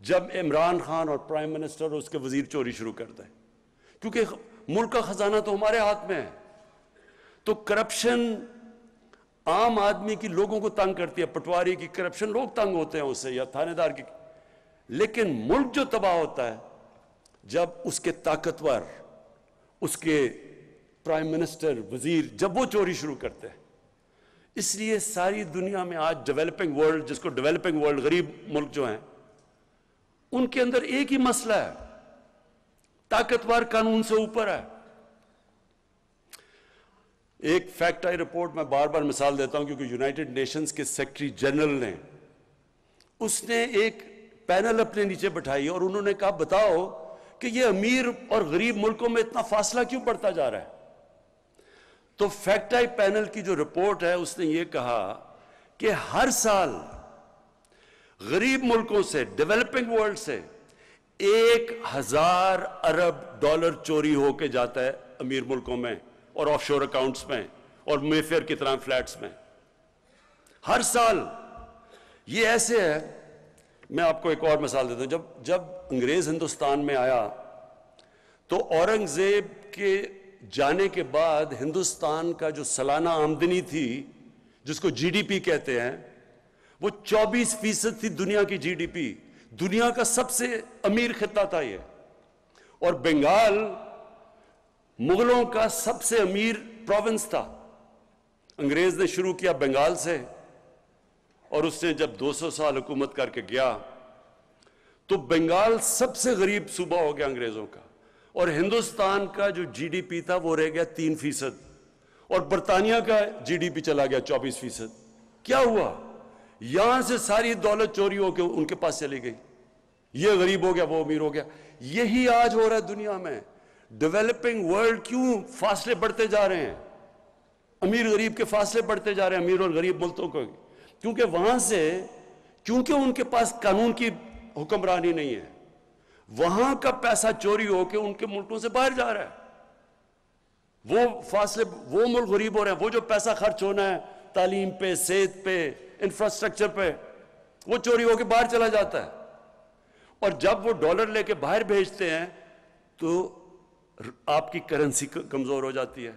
جب عمران خان اور پرائم منسٹر اور اس کے وزیر چوری شروع کرتے ہیں, کیونکہ ملک کا خزانہ تو ہمارے ہاتھ میں ہے. تو کرپشن عام آدمی کی لوگوں کو تنگ کرتی ہے، پٹواری کی کرپشن، لوگ تنگ ہوتے ہیں اس سے، یا تھانے دار کی. لیکن ملک جو تباہ ہوتا ہے جب اس کے طاقتور، اس کے پرائم منسٹر، وزیر، جب وہ چوری شروع کرتے ہیں. اس لیے ساری دنیا میں آج ڈیولپنگ ورلڈ، جس کو ڈیولپنگ ورلڈ، غریب ملک جو ہیں، ان کے اندر ایک ہی مسئلہ ہے، طاقتور قانون سے اوپر ہے. ایک فیکٹ آئی رپورٹ میں بار بار مثال دیتا ہوں کیونکہ یونائٹڈ نیشنز کے سیکرٹری جنرل نے، اس نے ایک پینل اپنے نیچے بٹھائی اور انہوں نے کہا بتاؤ کہ یہ امیر اور غریب ملکوں میں اتنا فاصلہ کیوں بڑھتا جا رہا ہے. تو فیکٹ آئی پینل کی جو رپورٹ ہے اس نے یہ کہا کہ ہر سال غریب ملکوں سے، ڈیولپنگ ورلڈ سے 1000 ارب ڈالر چوری ہو کے جاتا ہے امیر ملکوں میں اور آف شور اکاؤنٹس میں اور مے فیئر کی طرح فلیٹس میں. ہر سال یہ ایسے ہے. میں آپ کو ایک اور مثال دیتا ہوں. جب انگریز ہندوستان میں آیا تو اورنگزیب کے جانے کے بعد ہندوستان کا جو سالانہ آمدنی تھی، جس کو جی ڈی پی کہتے ہیں، وہ 24% تھی دنیا کی جی ڈی پی. دنیا کا سب سے امیر خطہ تھا یہ. اور بنگال مغلوں کا سب سے امیر پروونس تھا. انگریز نے شروع کیا بنگال سے، اور اس نے جب 200 سال حکومت کر کے گیا تو بنگال سب سے غریب صوبہ ہو گیا انگریزوں کا، اور ہندوستان کا جو جی ڈی پی تھا وہ رہ گیا 3%، اور برطانیہ کا جی ڈی پی چلا گیا 24%. کیا ہوا؟ یہاں سے ساری دولت چوری ہو کے ان کے پاس چلی گئی. یہ غریب ہو گیا، وہ امیر ہو گیا. یہی آج ہو رہا ہے دنیا میں. ڈیولپنگ ورلڈ کیوں فاصلے بڑھتے جا رہے ہیں؟ امیر غریب کے فاصلے بڑھتے جا رہے ہیں، امیر اور غریب ملکوں کو. کیونکہ وہاں سے، کیونکہ ان کے پاس قانون کی حکمرانی نہیں ہے، وہاں کا پیسہ چوری ہو کے ان کے ملکوں سے باہر جا رہا ہے. وہ فاصلے، وہ ملک غریب ہو رہے ہیں. وہ جو پیسہ خرچ ہونا ہے تعلیم پہ، صحت پہ، انفراسٹرکچر پہ، وہ چوری ہو کے باہر چلا جاتا ہے. اور جب وہ ڈالر لے کے باہر بھیجتے ہیں تو آپ کی کرنسی کمزور ہو جاتی ہے.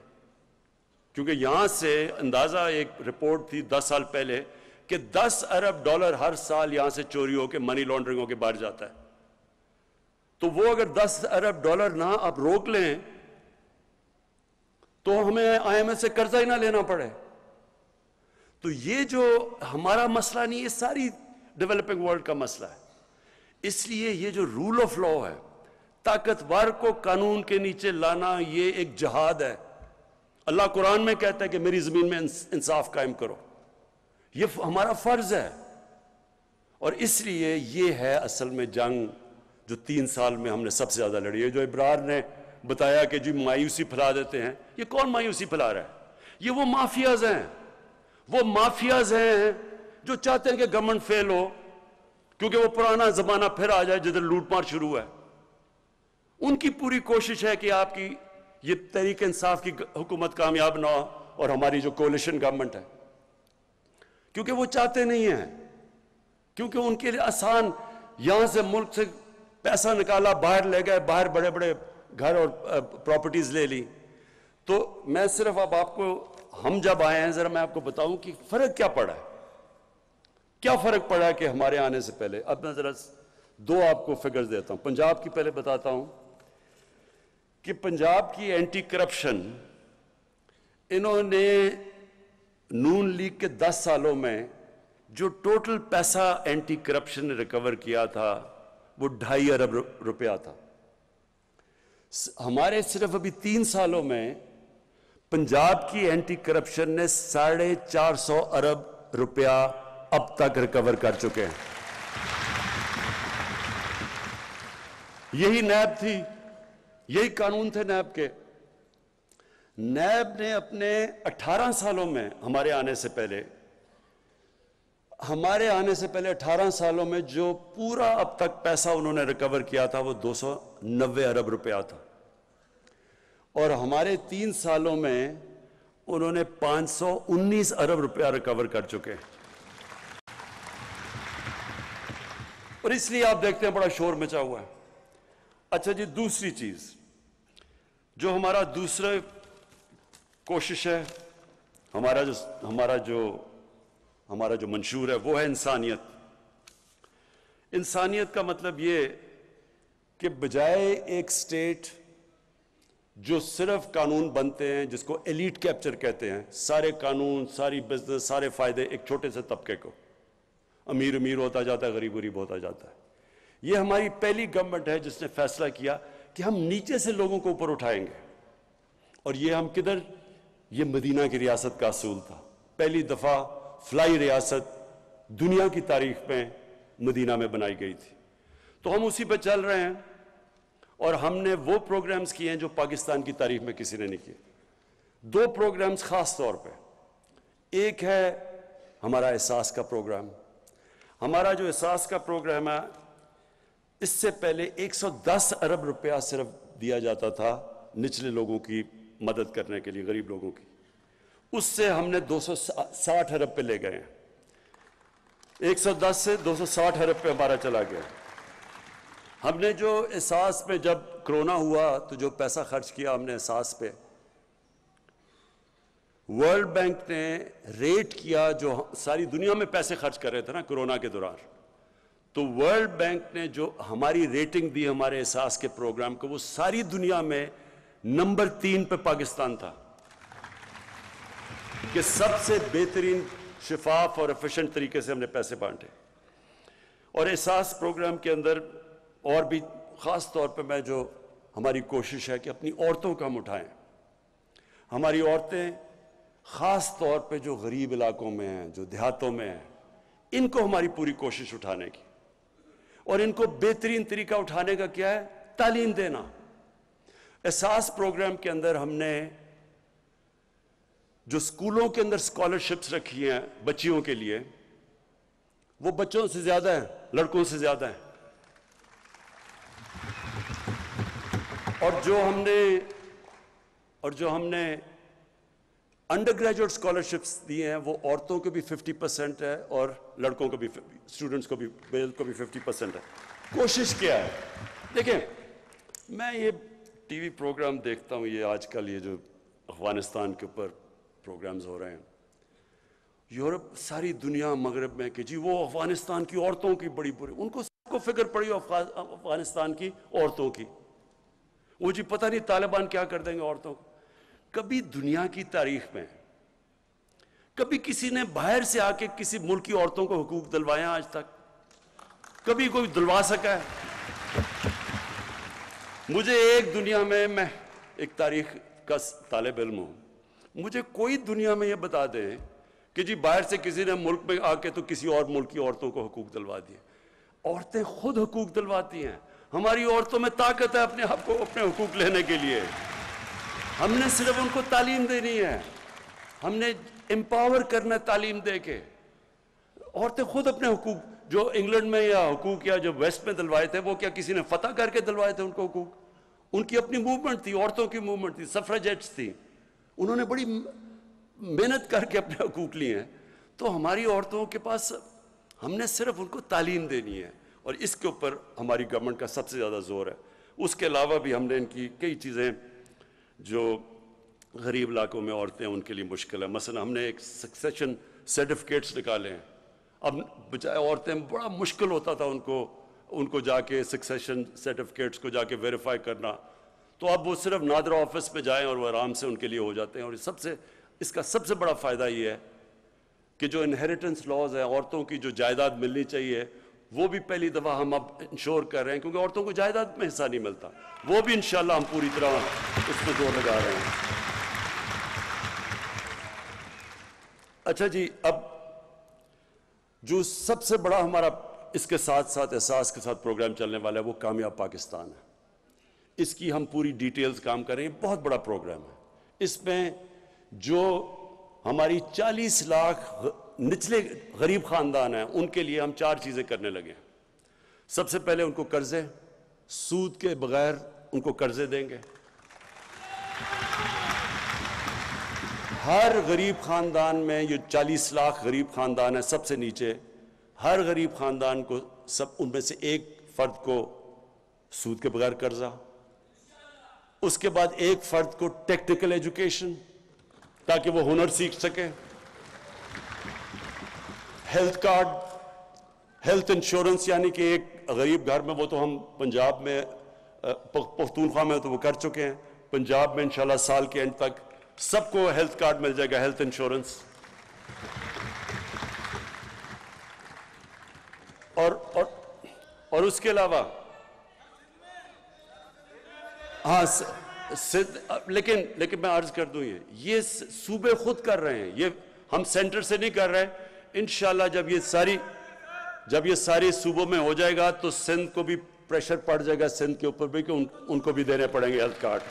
کیونکہ یہاں سے اندازہ، ایک رپورٹ تھی 10 سال پہلے کہ 10 ارب ڈالر ہر سال یہاں سے چوری ہو کے، منی لانڈرنگ ہو کے باہر جاتا ہے. تو وہ اگر 10 ارب ڈالر نہ آپ روک لیں تو ہمیں آئی ایم ایف سے قرضہ ہی نہ لینا پڑے. تو یہ جو ہمارا مسئلہ نہیں، یہ ساری ڈیولپنگ ورلڈ کا مسئلہ ہے. اس لیے یہ جو رول آف لا ہے، طاقتور کو قانون کے نیچے لانا، یہ ایک جہاد ہے. اللہ قرآن میں کہتا ہے کہ میری زمین میں انصاف قائم کرو. یہ ہمارا فرض ہے. اور اس لیے یہ ہے اصل میں جنگ جو 3 سال میں ہم نے سب سے زیادہ لڑی ہے. جو ابرار نے بتایا کہ جی مایوسی پھیلا دیتے ہیں، یہ کون مایوسی پھیلا رہا ہے؟ یہ وہ مافیاز ہیں. وہ مافیاز ہیں جو چاہتے ہیں کہ گورنمنٹ فیل ہو، کیونکہ وہ پرانا زمانہ پھر آ جائے جدھر لوٹ مار شروع ہے. ان کی پوری کوشش ہے کہ آپ کی یہ تحریک انصاف کی حکومت کامیاب نہ ہو اور ہماری جو کولیشن گورنمنٹ ہے، کیونکہ وہ چاہتے نہیں ہیں. کیونکہ ان کے لیے آسان، یہاں سے ملک سے پیسہ نکالا، باہر لے گئے، باہر بڑے بڑے گھر اور پراپرٹیز لے لی. تو میں صرف اب آپ کو، ہم جب آئے ہیں ذرا میں آپ کو بتاؤں کہ فرق کیا پڑا ہے. کیا فرق پڑا ہے کہ ہمارے آنے سے پہلے. اب میں ذرا 2 آپ کو فگرز دیتا ہوں. پنجاب کی پہلے بتاتا ہوں کہ پنجاب کی اینٹی کرپشن، انہوں نے نون لیگ کے 10 سالوں میں جو ٹوٹل پیسہ اینٹی کرپشن نے ریکور کیا تھا وہ 2.5 ارب روپیہ تھا. ہمارے صرف ابھی 3 سالوں میں پنجاب کی اینٹی کرپشن نے 450 ارب روپیہ اب تک ریکور کر چکے ہیں. یہی نیب تھی، یہی قانون تھے نیب کے. نیب نے اپنے 18 سالوں میں، ہمارے آنے سے پہلے 18 سالوں میں جو پورا اب تک پیسہ انہوں نے ریکور کیا تھا وہ 290 ارب روپیہ تھا. اور ہمارے 3 سالوں میں انہوں نے 519 ارب روپیہ ریکور کر چکے ہیں. اور اس لیے آپ دیکھتے ہیں بڑا شور مچا ہوا ہے. اچھا جی، دوسری چیز جو ہمارا دوسرا کوشش ہے ہمارا جو منشور ہے وہ ہے انسانیت. انسانیت کا مطلب یہ کہ بجائے ایک سٹیٹ جو صرف قانون بنتے ہیں جس کو ایلیٹ کیپچر کہتے ہیں، سارے قانون، ساری بزنس، سارے فائدے ایک چھوٹے سے طبقے کو، امیر امیر ہوتا جاتا ہے، غریب غریب ہوتا جاتا ہے. یہ ہماری پہلی گورنمنٹ ہے جس نے فیصلہ کیا کہ ہم نیچے سے لوگوں کو اوپر اٹھائیں گے. اور یہ ہم کدھر؟ یہ مدینہ کی ریاست کا اصول تھا. پہلی دفعہ فلائی ریاست دنیا کی تاریخ میں مدینہ میں بنائی گئی تھی. تو ہم اسی پہ چل رہے ہیں، اور ہم نے وہ پروگرامز کیے ہیں جو پاکستان کی تاریخ میں کسی نے نہیں کیے. 2 پروگرامز خاص طور پہ. ایک ہے ہمارا احساس کا پروگرام. ہمارا جو احساس کا پروگرام ہے، اس سے پہلے 110 ارب روپیہ صرف دیا جاتا تھا نچلے لوگوں کی مدد کرنے کے لیے، غریب لوگوں کی. اس سے ہم نے 260 ارب پہ لے گئے ہیں. 110 سے 260 ارب پہ ہمارا چلا گیا. ہم نے جو احساس پہ، جب کرونا ہوا تو جو پیسہ خرچ کیا ہم نے احساس پہ، ورلڈ بینک نے ریٹ کیا، جو ساری دنیا میں پیسے خرچ کر رہے تھے نا کرونا کے دوران، تو ورلڈ بینک نے جو ہماری ریٹنگ دی ہمارے احساس کے پروگرام کو، وہ ساری دنیا میں نمبر 3 پہ پاکستان تھا کہ سب سے بہترین، شفاف اور ایفیشنٹ طریقے سے ہم نے پیسے بانٹے. اور احساس پروگرام کے اندر اور بھی خاص طور پہ جو ہماری کوشش ہے کہ اپنی عورتوں کو ہم اٹھائیں. ہماری عورتیں خاص طور پہ جو غریب علاقوں میں ہیں، جو دیہاتوں میں ہیں، ان کو ہماری پوری کوشش اٹھانے کی. اور ان کو بہترین طریقہ اٹھانے کا کیا ہے؟ تعلیم دینا. احساس پروگرام کے اندر ہم نے جو سکولوں کے اندر اسکالرشپس رکھی ہیں بچیوں کے لیے، وہ بچوں سے زیادہ ہیں، لڑکوں سے زیادہ ہیں. اور جو ہم نے انڈر گریجویٹ اسکالرشپس دی ہیں، وہ عورتوں کو بھی 50% ہے اور لڑکوں کو بھی، اسٹوڈنٹس کو بھی، میل کو بھی 50% ہے. کوشش کیا ہے؟ دیکھیں، میں یہ ٹی وی پروگرام دیکھتا ہوں، یہ آج کل یہ جو افغانستان کے اوپر پروگرامز ہو رہے ہیں، یورپ، ساری دنیا مغرب میں، کہ جی وہ افغانستان کی عورتوں کی بڑی بری، ان کو سب کو فکر پڑی افغانستان کی عورتوں کی. وہ جی پتہ نہیں طالبان کیا کر دیں گے عورتوں کو. کبھی دنیا کی تاریخ میں کبھی کسی نے باہر سے آ کے کسی ملک کی عورتوں کو حقوق دلوائے ہیں؟ آج تک کبھی کوئی دلوا سکا ہے؟ مجھے ایک دنیا میں ایک تاریخ کا طالب علم ہوں، مجھے کوئی دنیا میں یہ بتا دیں کہ جی باہر سے کسی نے ملک میں آ کے تو کسی اور ملک کی عورتوں کو حقوق دلوا دیے. عورتیں خود حقوق دلواتی ہیں. ہماری عورتوں میں طاقت ہے اپنے حقوق لینے کے لیے. ہم نے صرف ان کو تعلیم دینی ہے، ہم نے امپاور کرنا ہے تعلیم دے کے. عورتیں خود اپنے حقوق، جو انگلینڈ میں یا حقوق یا جو ویسٹ میں دلوائے تھے، وہ کیا کسی نے فتح کر کے دلوائے تھے ان کو حقوق؟ ان کی اپنی موومنٹ تھی، عورتوں کی موومنٹ تھی، سفریجیٹس تھی. انہوں نے بڑی محنت کر کے اپنے حقوق لیے ہیں. تو ہماری عورتوں کے پاس، ہم نے صرف ان کو تعلیم دینی ہے، اور اس کے اوپر ہماری گورنمنٹ کا سب سے زیادہ زور ہے. اس کے علاوہ بھی ہم نے ان کی کئی چیزیں جو غریب علاقوں میں عورتیں ان کے لیے مشکل ہے. مثلا ہم نے ایک سکسیشن سرٹیفکیٹس نکالے ہیں. اب بجائے عورتیں بڑا مشکل ہوتا تھا ان کو جا کے سکسیشن سرٹیفکیٹس کو جا کے ویریفائی کرنا، تو اب وہ صرف نادرا آفس پہ جائیں اور وہ آرام سے ان کے لیے ہو جاتے ہیں. اور اس کا سب سے بڑا فائدہ یہ ہے کہ جو انہیریٹنس لاز ہیں، عورتوں کی جو جائیداد ملنی چاہیے، وہ بھی پہلی دفعہ ہم اب انشور کر رہے ہیں، کیونکہ عورتوں کو جائیداد میں حصہ نہیں ملتا. وہ بھی انشاءاللہ ہم پوری طرح اس میں زور لگا رہے ہیں. اچھا جی، اب جو سب سے بڑا ہمارا اس کے ساتھ ساتھ احساس کے ساتھ پروگرام چلنے والا ہے، وہ کامیاب پاکستان ہے. اس کی ہم پوری ڈیٹیلز کام کر رہے ہیں. بہت بڑا پروگرام ہے. اس میں جو ہماری 40 لاکھ نچلے غریب خاندان ہیں، ان کے لیے ہم 4 چیزیں کرنے لگے ہیں. سب سے پہلے ان کو قرضے، سود کے بغیر ان کو قرضے دیں گے. ہر غریب خاندان میں، یہ 40 لاکھ غریب خاندان ہیں سب سے نیچے، ہر غریب خاندان کو ان میں سے ایک فرد کو سود کے بغیر قرضہ. اس کے بعد ایک فرد کو ٹیکنیکل ایجوکیشن، تاکہ وہ ہنر سیکھ سکیں. ہیلتھ کارڈ، ہیلتھ انشورنس، یعنی کہ ایک غریب گھر میں، وہ تو ہم پنجاب میں پختونخوا میں تو وہ کر چکے ہیں، پنجاب میں انشاءاللہ سال کے اینڈ تک سب کو ہیلتھ کارڈ مل جائے گا، ہیلتھ انشورنس. اور اس کے علاوہ ہاں لیکن میں عرض کر دوں، یہ صوبے خود کر رہے ہیں، یہ ہم سینٹر سے نہیں کر رہے. انشاءاللہ جب یہ ساری صوبوں میں ہو جائے گا تو سندھ کو بھی پریشر پڑ جائے گا، سندھ کے اوپر بھی، کہ ان کو بھی دینے پڑیں گے ہیلتھ کارڈ.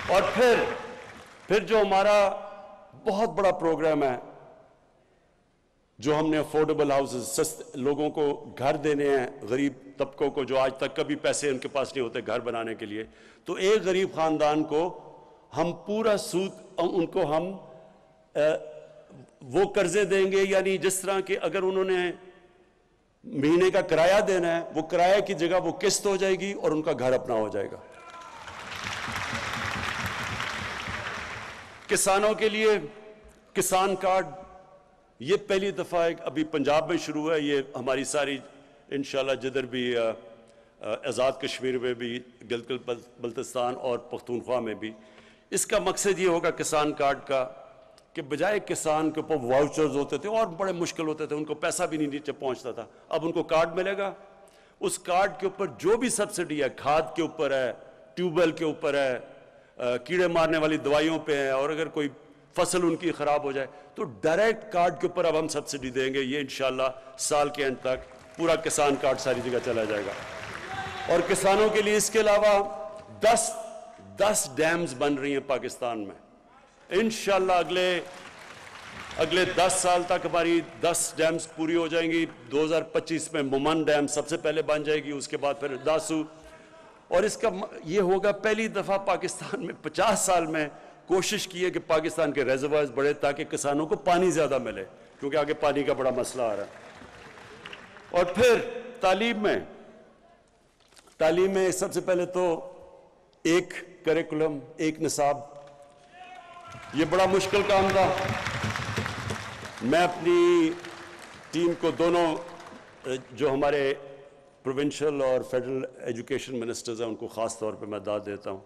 اور پھر جو ہمارا بہت بڑا پروگرام ہے، جو ہم نے افورڈیبل ہاؤسز، لوگوں کو گھر دینے ہیں، غریب طبقوں کو جو آج تک کبھی پیسے ان کے پاس نہیں ہوتے گھر بنانے کے لیے، تو ایک غریب خاندان کو ہم پورا سود ان کو ہم وہ قرضے دیں گے، یعنی جس طرح کہ اگر انہوں نے مہینے کا کرایہ دینا ہے، وہ کرایہ کی جگہ وہ قسط ہو جائے گی اور ان کا گھر اپنا ہو جائے گا. کسانوں کے لیے کسان کارڈ، یہ پہلی دفعہ ابھی پنجاب میں شروع ہے، یہ ہماری ساری انشاءاللہ جدھر بھی آزاد کشمیر میں بھی، گلگت بلتستان اور پختونخوا میں بھی، اس کا مقصد یہ ہوگا کسان کارڈ کا کہ بجائے کسان کے اوپر واؤچرز ہوتے تھے اور بڑے مشکل ہوتے تھے، ان کو پیسہ بھی نہیں نیچے پہنچتا تھا، اب ان کو کارڈ ملے گا. اس کارڈ کے اوپر جو بھی سبسڈی ہے، کھاد کے اوپر ہے، ٹیوب ویل کے اوپر ہے، کیڑے مارنے والی دوائیوں پہ ہیں، اور اگر کوئی فصل ان کی خراب ہو جائے تو ڈائریکٹ کارڈ کے اوپر اب ہم سبسڈی دیں گے. یہ انشاءاللہ سال کے اینڈ تک پورا کسان کارڈ ساری جگہ چلا جائے گا. اور کسانوں کے لیے اس کے علاوہ 10 ڈیمز بن رہی ہیں پاکستان میں. انشاءاللہ اگلے 10 سال تک ہماری 10 ڈیمز پوری ہو جائیں گی. 2025 میں مومن ڈیم سب سے پہلے بن جائے گی، اس کے بعد پھر داسو. اور اس کا یہ ہوگا پہلی دفعہ پاکستان میں 50 سال میں کوشش کی ہے کہ پاکستان کے ریزروائرز بڑھے تاکہ کسانوں کو پانی زیادہ ملے، کیونکہ آگے پانی کا بڑا مسئلہ آ رہا ہے. اور پھر تعلیم میں سب سے پہلے تو ایک کریکولم، ایک نصاب، یہ بڑا مشکل کام تھا. میں اپنی ٹیم کو دونوں جو ہمارے پروونشل اور فیڈرل ایجوکیشن منسٹرز ہیں ان کو خاص طور پہ میں داد دیتا ہوں.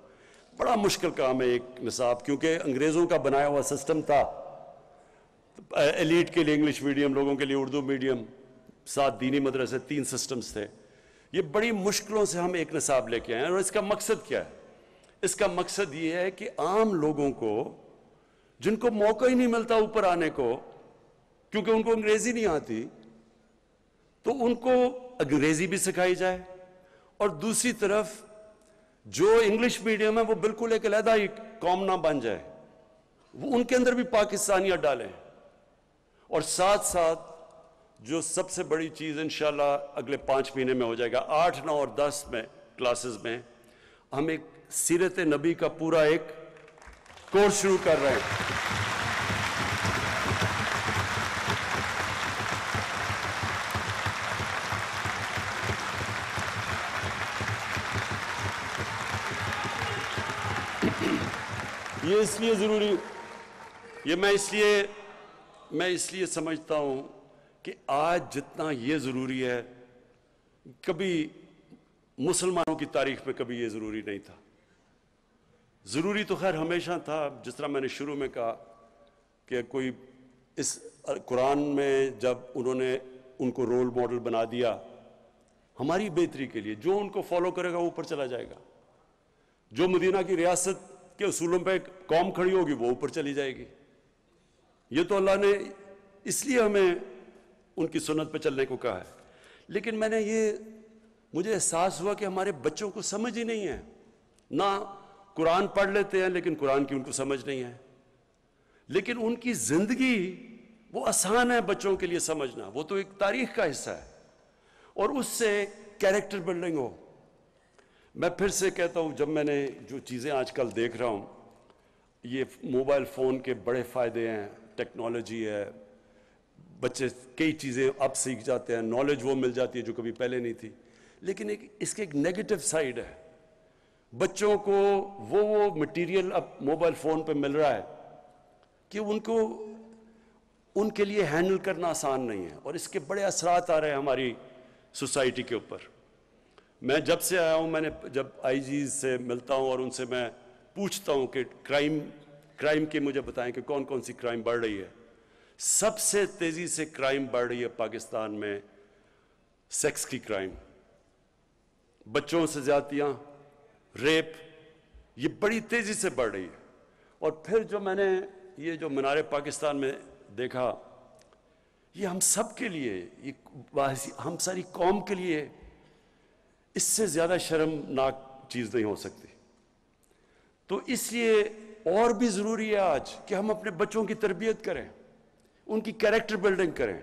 بڑا مشکل کام ہے ایک نصاب، کیونکہ انگریزوں کا بنایا ہوا سسٹم تھا. ایلیٹ کے لیے انگلش میڈیم، لوگوں کے لیے اردو میڈیم، 7 دینی مدرسے، 3 سسٹمز تھے. یہ بڑی مشکلوں سے ہم ایک نصاب لے کے آئے ہیں. اور اس کا مقصد کیا ہے؟ اس کا مقصد یہ ہے کہ عام لوگوں کو جن کو موقع ہی نہیں ملتا اوپر آنے کو، کیونکہ ان کو انگریزی نہیں آتی، تو ان کو انگریزی بھی سکھائی جائے، اور دوسری طرف جو انگلش میڈیم ہے وہ بالکل ایک علیحدہ ہی قوم نہ بن جائے، وہ ان کے اندر بھی پاکستانیت ڈالیں. اور ساتھ ساتھ جو سب سے بڑی چیز انشاءاللہ اگلے 5 مہینے میں ہو جائے گا، 8، 9 اور 10 میں کلاسز میں ہم ایک سیرت نبی کا پورا ایک کورس شروع کر رہے ہیں. یہ اس لیے ضروری، یہ میں اس لیے سمجھتا ہوں کہ آج جتنا یہ ضروری ہے، کبھی مسلمانوں کی تاریخ میں کبھی یہ ضروری نہیں تھا. ضروری تو خیر ہمیشہ تھا، جس طرح میں نے شروع میں کہا کہ کوئی اس قرآن میں جب انہوں نے ان کو رول ماڈل بنا دیا ہماری بہتری کے لیے، جو ان کو فالو کرے گا وہ اوپر چلا جائے گا. جو مدینہ کی ریاست کے اصولوں پہ قوم کھڑی ہوگی وہ اوپر چلی جائے گی. یہ تو اللہ نے اس لیے ہمیں ان کی سنت پہ چلنے کو کہا ہے. لیکن مجھے احساس ہوا کہ ہمارے بچوں کو سمجھ ہی نہیں ہے. نہ قرآن پڑھ لیتے ہیں لیکن قرآن کی ان کو سمجھ نہیں ہے. لیکن ان کی زندگی وہ آسان ہے بچوں کے لیے سمجھنا، وہ تو ایک تاریخ کا حصہ ہے، اور اس سے کیریکٹر بلڈنگ ہو. میں پھر سے کہتا ہوں، جب میں نے جو چیزیں آج کل دیکھ رہا ہوں، یہ موبائل فون کے بڑے فائدے ہیں، ٹیکنالوجی ہے، بچے کئی چیزیں اب سیکھ جاتے ہیں، نالج وہ مل جاتی ہے جو کبھی پہلے نہیں تھی. لیکن اس کے ایک نیگیٹو سائیڈ ہے. بچوں کو وہ مٹیریل اب موبائل فون پہ مل رہا ہے کہ ان کے لیے ہینڈل کرنا آسان نہیں ہے، اور اس کے بڑے اثرات آ رہے ہیں ہماری سوسائٹی کے اوپر۔ میں جب سے آیا ہوں، میں نے جب آئی جیز سے ملتا ہوں اور ان سے میں پوچھتا ہوں کہ کرائم کے مجھے بتائیں کہ کون کون سی کرائم بڑھ رہی ہے، سب سے تیزی سے کرائم بڑھ رہی ہے پاکستان میں سیکس کی کرائم، بچوں سے زیادتیاں، ریپ، یہ بڑی تیزی سے بڑھ رہی ہے۔ اور پھر جو میں نے یہ جو منار پاکستان میں دیکھا، یہ ہم سب کے لیے، یہ ہم ساری قوم کے لیے اس سے زیادہ شرمناک چیز نہیں ہو سکتی۔ تو اس لیے اور بھی ضروری ہے آج کہ ہم اپنے بچوں کی تربیت کریں، ان کی کیریکٹر بلڈنگ کریں،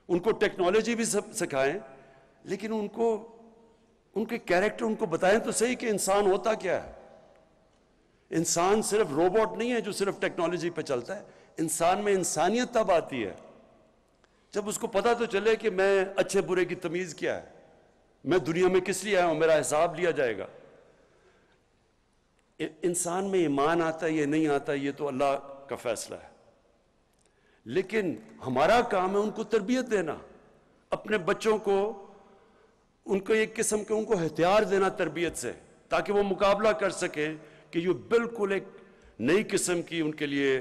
ان کو ٹیکنالوجی بھی سکھائیں، لیکن ان کے کیریکٹر ان کو بتائیں تو صحیح کہ انسان ہوتا کیا ہے۔ انسان صرف روبوٹ نہیں ہے جو صرف ٹیکنالوجی پہ چلتا ہے، انسان میں انسانیت تب آتی ہے جب اس کو پتہ تو چلے کہ میں اچھے برے کی تمیز کیا ہے، میں دنیا میں کس لیے آیا ہوں، میرا حساب لیا جائے گا۔ انسان میں ایمان آتا ہے یہ نہیں آتا، یہ تو اللہ کا فیصلہ ہے، لیکن ہمارا کام ہے ان کو تربیت دینا، اپنے بچوں کو ان کو ایک قسم کے ان کو ہتھیار دینا تربیت سے، تاکہ وہ مقابلہ کر سکیں کہ یہ بالکل ایک نئی قسم کی ان کے لیے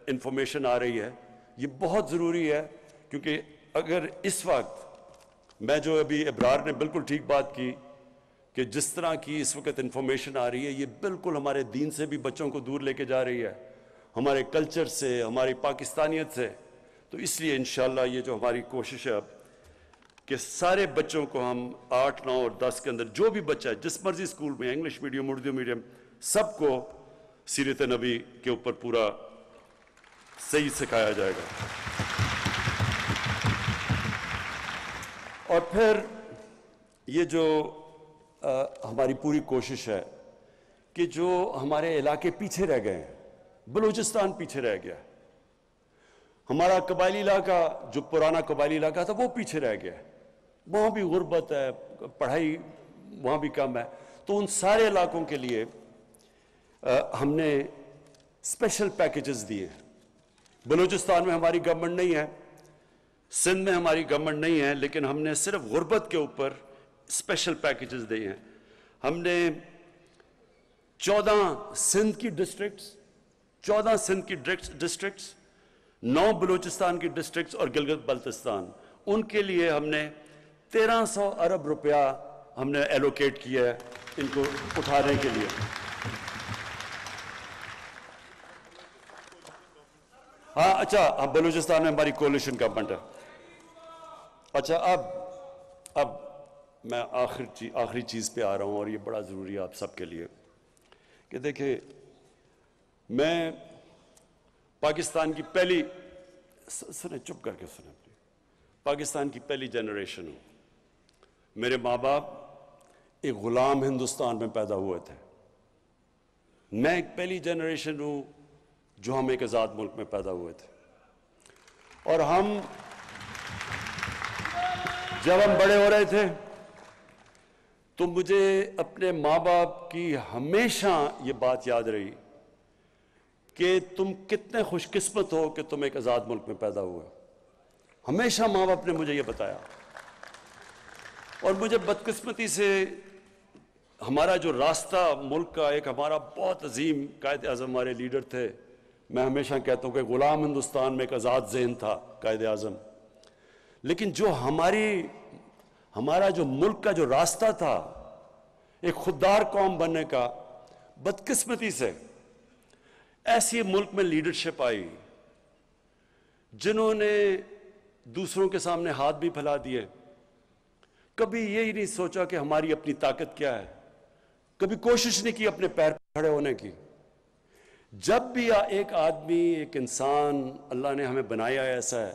انفارمیشن آ رہی ہے۔ یہ بہت ضروری ہے، کیونکہ اگر اس وقت میں جو ابھی ابرار نے بالکل ٹھیک بات کی کہ جس طرح کی اس وقت انفارمیشن آ رہی ہے، یہ بالکل ہمارے دین سے بھی بچوں کو دور لے کے جا رہی ہے، ہمارے کلچر سے، ہماری پاکستانیت سے۔ تو اس لیے انشاءاللہ یہ جو ہماری کوشش ہے اب کہ سارے بچوں کو ہم 8، 9 اور 10 کے اندر جو بھی بچہ ہے جس مرضی اسکول میں، انگلش میڈیم، اردو میڈیم، سب کو سیرت نبی کے اوپر پورا صحیح سکھایا جائے گا۔ اور پھر یہ جو ہماری پوری کوشش ہے کہ جو ہمارے علاقے پیچھے رہ گئے ہیں، بلوچستان پیچھے رہ گیا، ہمارا قبائلی علاقہ جو پرانا قبائلی علاقہ تھا وہ پیچھے رہ گیا، وہاں بھی غربت ہے، پڑھائی وہاں بھی کم ہے۔ تو ان سارے علاقوں کے لیے ہم نے اسپیشل پیکیجز دیے۔ بلوچستان میں ہماری گورنمنٹ نہیں ہے، سندھ میں ہماری گورنمنٹ نہیں ہے، لیکن ہم نے صرف غربت کے اوپر اسپیشل پیکیجز دیے ہیں۔ ہم نے 14 سندھ کی ڈسٹرکٹس، 9 بلوچستان کی ڈسٹرکٹس اور گلگت بلتستان، ان کے لیے ہم نے 1300 ارب روپیہ ہم نے ایلوکیٹ کیا ہے ان کو اٹھانے کے لیے۔ ہاں اچھا، بلوچستان میں ہماری کولیشن گورنمنٹ ہے۔ اچھا، اب میں آخری چیز پہ آ رہا ہوں، اور یہ بڑا ضروری ہے آپ سب کے لیے کہ دیکھیں، میں پاکستان کی پہلی چپ کر کے سنیں پاکستان کی پہلی جنریشن ہوں۔ میرے ماں باپ ایک غلام ہندوستان میں پیدا ہوئے تھے، میں ایک پہلی جنریشن ہوں جو ہم ایک آزاد ملک میں پیدا ہوئے تھے۔ اور جب ہم بڑے ہو رہے تھے تو مجھے اپنے ماں باپ کی ہمیشہ یہ بات یاد رہی کہ تم کتنے خوش قسمت ہو کہ تم ایک آزاد ملک میں پیدا ہوئے۔ ہمیشہ ماں باپ نے مجھے یہ بتایا، اور مجھے بدقسمتی سے ہمارا جو راستہ ملک کا، ایک ہمارا بہت عظیم قائد اعظم ہمارے لیڈر تھے، میں ہمیشہ کہتا ہوں کہ غلام ہندوستان میں ایک آزاد ذہن تھا قائد اعظم، لیکن جو ہمارا جو ملک کا جو راستہ تھا ایک خوددار قوم بننے کا، بدقسمتی سے ایسی ملک میں لیڈرشپ آئی جنہوں نے دوسروں کے سامنے ہاتھ بھی پھیلا دیے، کبھی یہی نہیں سوچا کہ ہماری اپنی طاقت کیا ہے، کبھی کوشش نہیں کی اپنے پیر پر کھڑے ہونے کی۔ جب بھی ایک آدمی، ایک انسان اللہ نے ہمیں بنایا ایسا ہے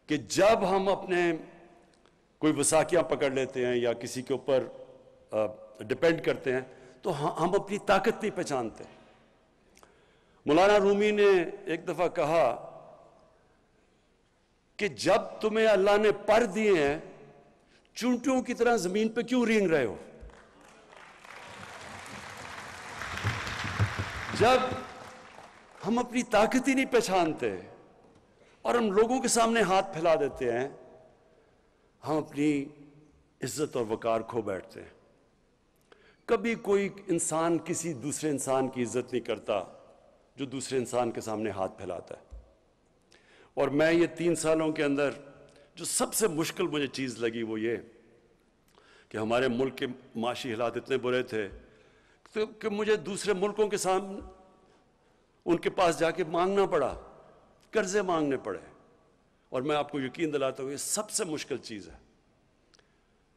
کہ جب ہم اپنے کوئی وثاقیاں پکڑ لیتے ہیں یا کسی کے اوپر ڈیپینڈ کرتے ہیں تو ہم اپنی طاقت نہیں پہچانتے۔ مولانا رومی نے ایک دفعہ کہا کہ جب تمہیں اللہ نے پر دیے ہیں، چونٹیوں کی طرح زمین پہ کیوں رینگ رہے ہو؟ جب ہم اپنی طاقت ہی نہیں پہچانتے اور ہم لوگوں کے سامنے ہاتھ پھیلا دیتے ہیں، ہم اپنی عزت اور وقار کھو بیٹھتے ہیں۔ کبھی کوئی انسان کسی دوسرے انسان کی عزت نہیں کرتا جو دوسرے انسان کے سامنے ہاتھ پھیلاتا ہے۔ اور میں یہ 3 سالوں کے اندر جو سب سے مشکل مجھے چیز لگی وہ یہ کہ ہمارے ملک کے معاشی حالات اتنے برے تھے کہ مجھے دوسرے ملکوں کے سامنے ان کے پاس جا کے مانگنا پڑا، قرضے مانگنے پڑے۔ اور میں آپ کو یقین دلاتا ہوں یہ سب سے مشکل چیز ہے،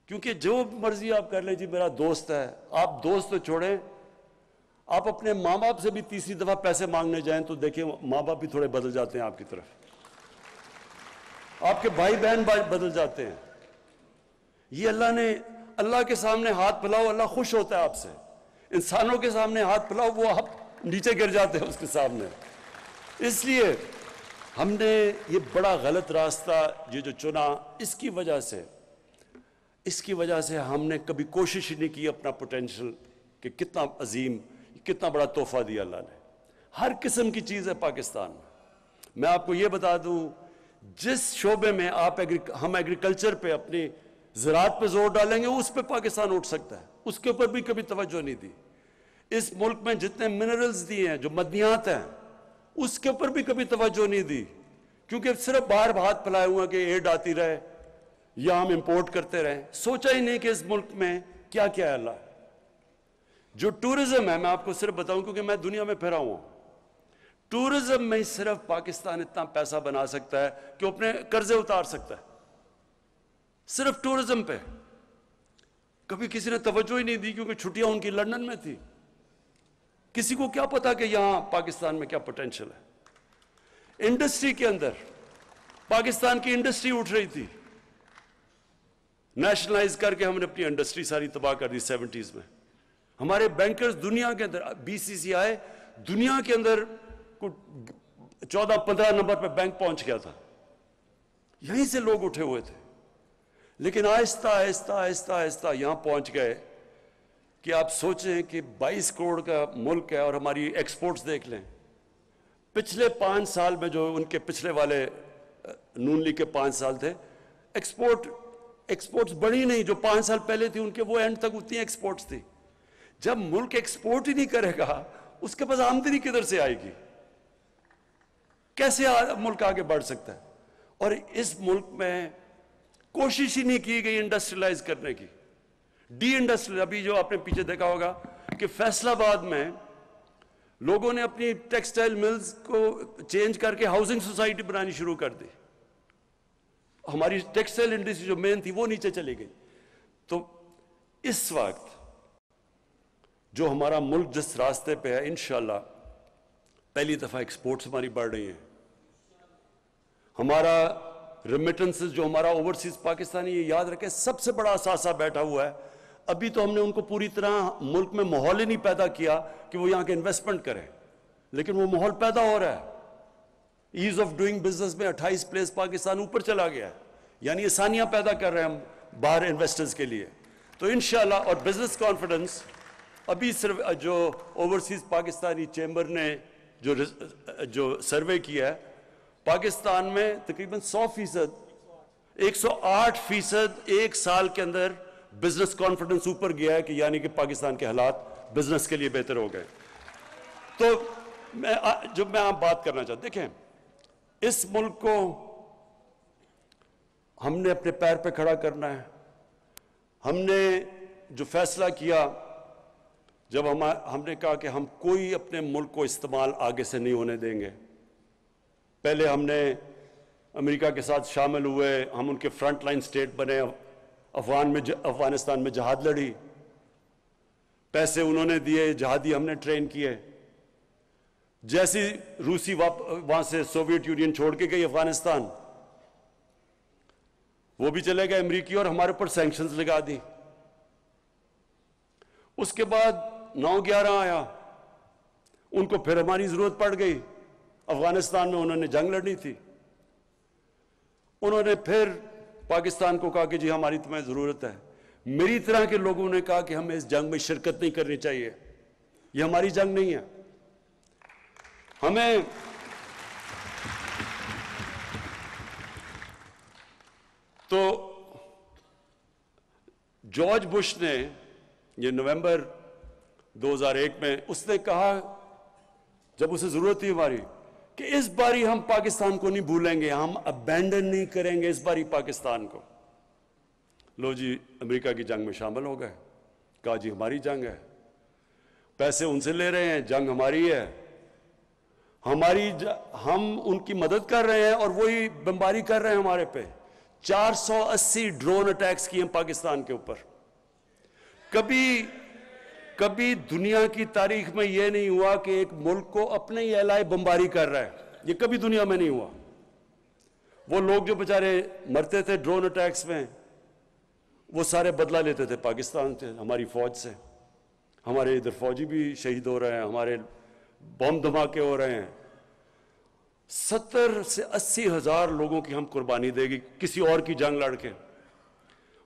کیونکہ جو مرضی آپ کر لیں، جی میرا دوست ہے، آپ دوست تو چھوڑیں، آپ اپنے ماں باپ سے بھی تیسری دفعہ پیسے مانگنے جائیں تو دیکھیں ماں باپ بھی تھوڑے بدل جاتے ہیں آپ کی طرف، آپ کے بھائی بہن بدل جاتے ہیں۔ یہ اللہ کے سامنے ہاتھ پھیلاؤ، اللہ خوش ہوتا ہے آپ سے۔ انسانوں کے سامنے ہاتھ پھیلاؤ، وہ آپ نیچے گر جاتے ہیں اس کے سامنے۔ اس لیے ہم نے یہ بڑا غلط راستہ یہ جو چنا، اس کی وجہ سے ہم نے کبھی کوشش ہی نہیں کی اپنا پوٹینشل کہ کتنا عظیم، کتنا بڑا تحفہ دیا اللہ نے۔ ہر قسم کی چیز ہے پاکستان میں۔ میں آپ کو یہ بتا دوں، جس شعبے میں ہم ایگریکلچر پہ، اپنی زراعت پہ زور ڈالیں گے، اس پہ پاکستان اٹھ سکتا ہے، اس کے اوپر بھی کبھی توجہ نہیں دی۔ اس ملک میں جتنے منرلز دیے ہیں، جو معدنیات ہیں، اس کے اوپر بھی کبھی توجہ نہیں دی، کیونکہ صرف باہر ہاتھ پھیلائے ہوئے کہ ایڈ آتی رہے یا ہم امپورٹ کرتے رہیں۔ سوچا ہی نہیں کہ اس ملک میں کیا کیا ہے اللہ۔ جو ٹورزم ہے، میں آپ کو صرف بتاؤں کیونکہ میں دنیا میں پھرا ہوں، ٹورزم میں صرف پاکستان اتنا پیسہ بنا سکتا ہے کہ وہ اپنے قرضے اتار سکتا ہے، صرف ٹورزم پہ۔ کبھی کسی نے توجہ ہی نہیں دی کیونکہ چھٹیاں ان کی لندن میں تھی۔ کسی کو کیا پتا کہ یہاں پاکستان میں کیا پوٹینشل ہے۔ انڈسٹری کے اندر پاکستان کی انڈسٹری اٹھ رہی تھی، نیشنلائز کر کے ہم نے اپنی انڈسٹری ساری تباہ کر دی 70s میں۔ ہمارے بینکرز دنیا کے اندر، BCCI دنیا کے اندر 14-15 نمبر پہ بینک پہنچ گیا تھا، یہیں سے لوگ اٹھے ہوئے تھے۔ لیکن آہستہ آہستہ آہستہ آہستہ یہاں پہنچ گئے کہ آپ سوچیں کہ 22 کروڑ کا ملک ہے اور ہماری ایکسپورٹس دیکھ لیں۔ پچھلے 5 سال میں جو ان کے پچھلے والے نون لیگ کے 5 سال تھے، ایکسپورٹس بڑھی نہیں، جو 5 سال پہلے تھی ان کے وہ اینڈ تک اتنی ایکسپورٹس تھی۔ جب ملک ایکسپورٹ ہی نہیں کرے گا، اس کے پاس آمدنی کدھر سے آئے گی؟ کیسے ملک آگے بڑھ سکتا ہے؟ اور اس ملک میں کوشش ہی نہیں کی گئی انڈسٹریلائز کرنے کی، ڈی انڈسٹریل۔ ابھی جو آپ نے پیچھے دیکھا ہوگا کہ فیصل آباد میں لوگوں نے اپنی ٹیکسٹائل ملز کو چینج کر کے ہاؤسنگ سوسائٹی بنانی شروع کر دی۔ ہماری ٹیکسٹائل انڈسٹری جو مین تھی وہ نیچے چلی گئی۔ تو اس وقت جو ہمارا ملک جس راستے پہ ہے، انشاءاللہ پہلی دفعہ ایکسپورٹس ہماری بڑھ رہی ہیں، ہمارا ریمیٹنسز جو ہمارا اوورسیز پاکستانی، یہ یاد رکھیں سب سے بڑا اثاثہ بیٹھا ہوا ہے۔ ابھی تو ہم نے ان کو پوری طرح ملک میں ماحول ہی نہیں پیدا کیا کہ وہ یہاں کے انویسٹمنٹ کریں، لیکن وہ ماحول پیدا ہو رہا ہے۔ ایز آف ڈوئنگ بزنس میں 28 پلیس پاکستان اوپر چلا گیا ہے، یعنی آسانیاں پیدا کر رہے ہیں ہم باہر انویسٹرز کے لیے۔ تو انشاءاللہ، اور بزنس کانفیڈنس ابھی صرف جو اوورسیز پاکستانی چیمبر نے جو سروے کیا ہے، پاکستان میں تقریباً 100%، 108% ایک سال کے اندر بزنس کانفیڈنس اوپر گیا ہے، کہ یعنی کہ پاکستان کے حالات بزنس کے لیے بہتر ہو گئے۔ تو میں آپ بات کرنا چاہتا ہوں، دیکھیں اس ملک کو ہم نے اپنے پیر پہ کھڑا کرنا ہے۔ ہم نے جو فیصلہ کیا، جب ہم نے کہا کہ ہم کوئی اپنے ملک کو استعمال آگے سے نہیں ہونے دیں گے۔ پہلے ہم نے امریکہ کے ساتھ شامل ہوئے، ہم ان کے فرنٹ لائن سٹیٹ بنے، افغانستان میں جہاد لڑی، پیسے انہوں نے دیے، جہادی ہم نے ٹرین کیے۔ جیسی روسی وہاں سے سوویت یونین چھوڑ کے گئی افغانستان، وہ بھی چلے گئے امریکی، اور ہمارے اوپر سینکشنز لگا دی۔ اس کے بعد 9/11 آیا، ان کو پھر ہماری ضرورت پڑ گئی، افغانستان میں انہوں نے جنگ لڑنی تھی، انہوں نے پھر پاکستان کو کہا کہ جی ہماری تمہیں ضرورت ہے۔ میری طرح کے لوگوں نے کہا کہ ہمیں اس جنگ میں شرکت نہیں کرنی چاہیے، یہ ہماری جنگ نہیں ہے۔ ہمیں تو جارج بش نے یہ نومبر 2001 میں اس نے کہا جب اسے ضرورت تھی ہماری کہ اس باری ہم پاکستان کو نہیں بھولیں گے, ہم ابینڈن نہیں کریں گے اس باری پاکستان کو. لو جی امریکہ کی جنگ میں شامل ہو گئے, کہا جی ہماری جنگ ہے, پیسے ان سے لے رہے ہیں, جنگ ہماری ہے, ہم ان کی مدد کر رہے ہیں اور وہی بمباری کر رہے ہیں ہمارے پہ. 480 ڈرون اٹیکس کیے ہیں پاکستان کے اوپر. کبھی دنیا کی تاریخ میں یہ نہیں ہوا کہ ایک ملک کو اپنے ہی اعلائے بمباری کر رہا ہے, یہ کبھی دنیا میں نہیں ہوا. وہ لوگ جو بیچارے مرتے تھے ڈرون اٹیکس میں, وہ سارے بدلہ لیتے تھے پاکستان سے, ہماری فوج سے. ہمارے ادھر فوجی بھی شہید ہو رہے ہیں, ہمارے بم دھماکے ہو رہے ہیں. 70 سے 80 ہزار لوگوں کی ہم قربانی دے گی کسی اور کی جنگ لڑ کے,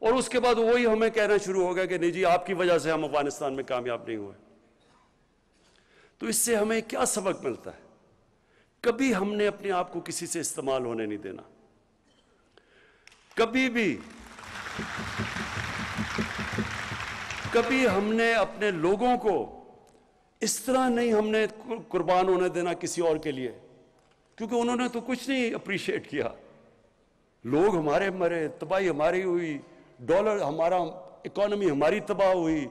اور اس کے بعد وہی ہمیں کہنا شروع ہو گیا کہ نہیں جی آپ کی وجہ سے ہم افغانستان میں کامیاب نہیں ہوئے. تو اس سے ہمیں کیا سبق ملتا ہے؟ کبھی ہم نے اپنے آپ کو کسی سے استعمال ہونے نہیں دینا. کبھی ہم نے اپنے لوگوں کو اس طرح نہیں ہم نے قربان ہونے دینا کسی اور کے لیے, کیونکہ انہوں نے تو کچھ نہیں اپریشیٹ کیا. لوگ ہمارے مرے, تباہی ہماری ہوئی, ڈالر ہمارا, اکانومی ہماری تباہ ہوئی,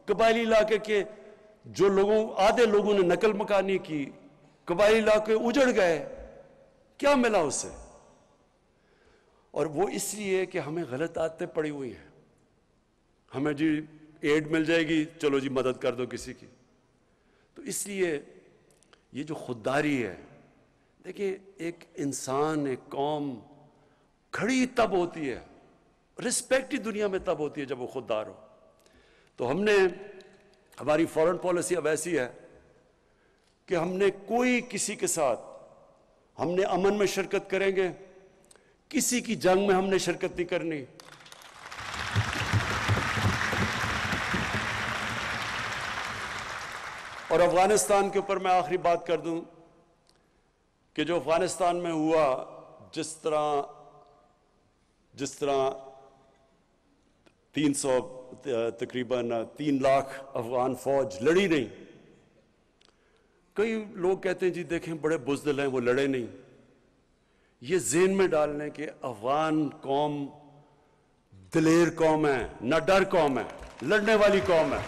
قبائلی علاقے کے جو آدھے لوگوں نے نقل مکانی کی, قبائلی علاقے اجڑ گئے. کیا ملا اس سے؟ اور وہ اس لیے کہ ہمیں غلط عادتیں پڑی ہوئی ہیں. ہمیں جی ایڈ مل جائے گی, چلو جی مدد کر دو کسی کی. تو اس لیے یہ جو خودداری ہے, دیکھیں ایک انسان, ایک قوم کھڑی تب ہوتی ہے, رسپیکٹ ہی دنیا میں تب ہوتی ہے جب وہ خوددار ہو. تو ہماری فورن پالیسی اب ایسی ہے کہ ہم نے کوئی کسی کے ساتھ, ہم نے امن میں شرکت کریں گے, کسی کی جنگ میں ہم نے شرکت نہیں کرنی. اور افغانستان کے اوپر میں آخری بات کر دوں کہ جو افغانستان میں ہوا, جس طرح 300 تقریباً 3 لاکھ افغان فوج لڑی نہیں. کئی لوگ کہتے ہیں جی دیکھیں بڑے بزدل ہیں وہ لڑے نہیں. یہ ذہن میں ڈالنے کہ افغان قوم دلیر قوم ہے, نہ ڈر قوم ہے, لڑنے والی قوم ہے.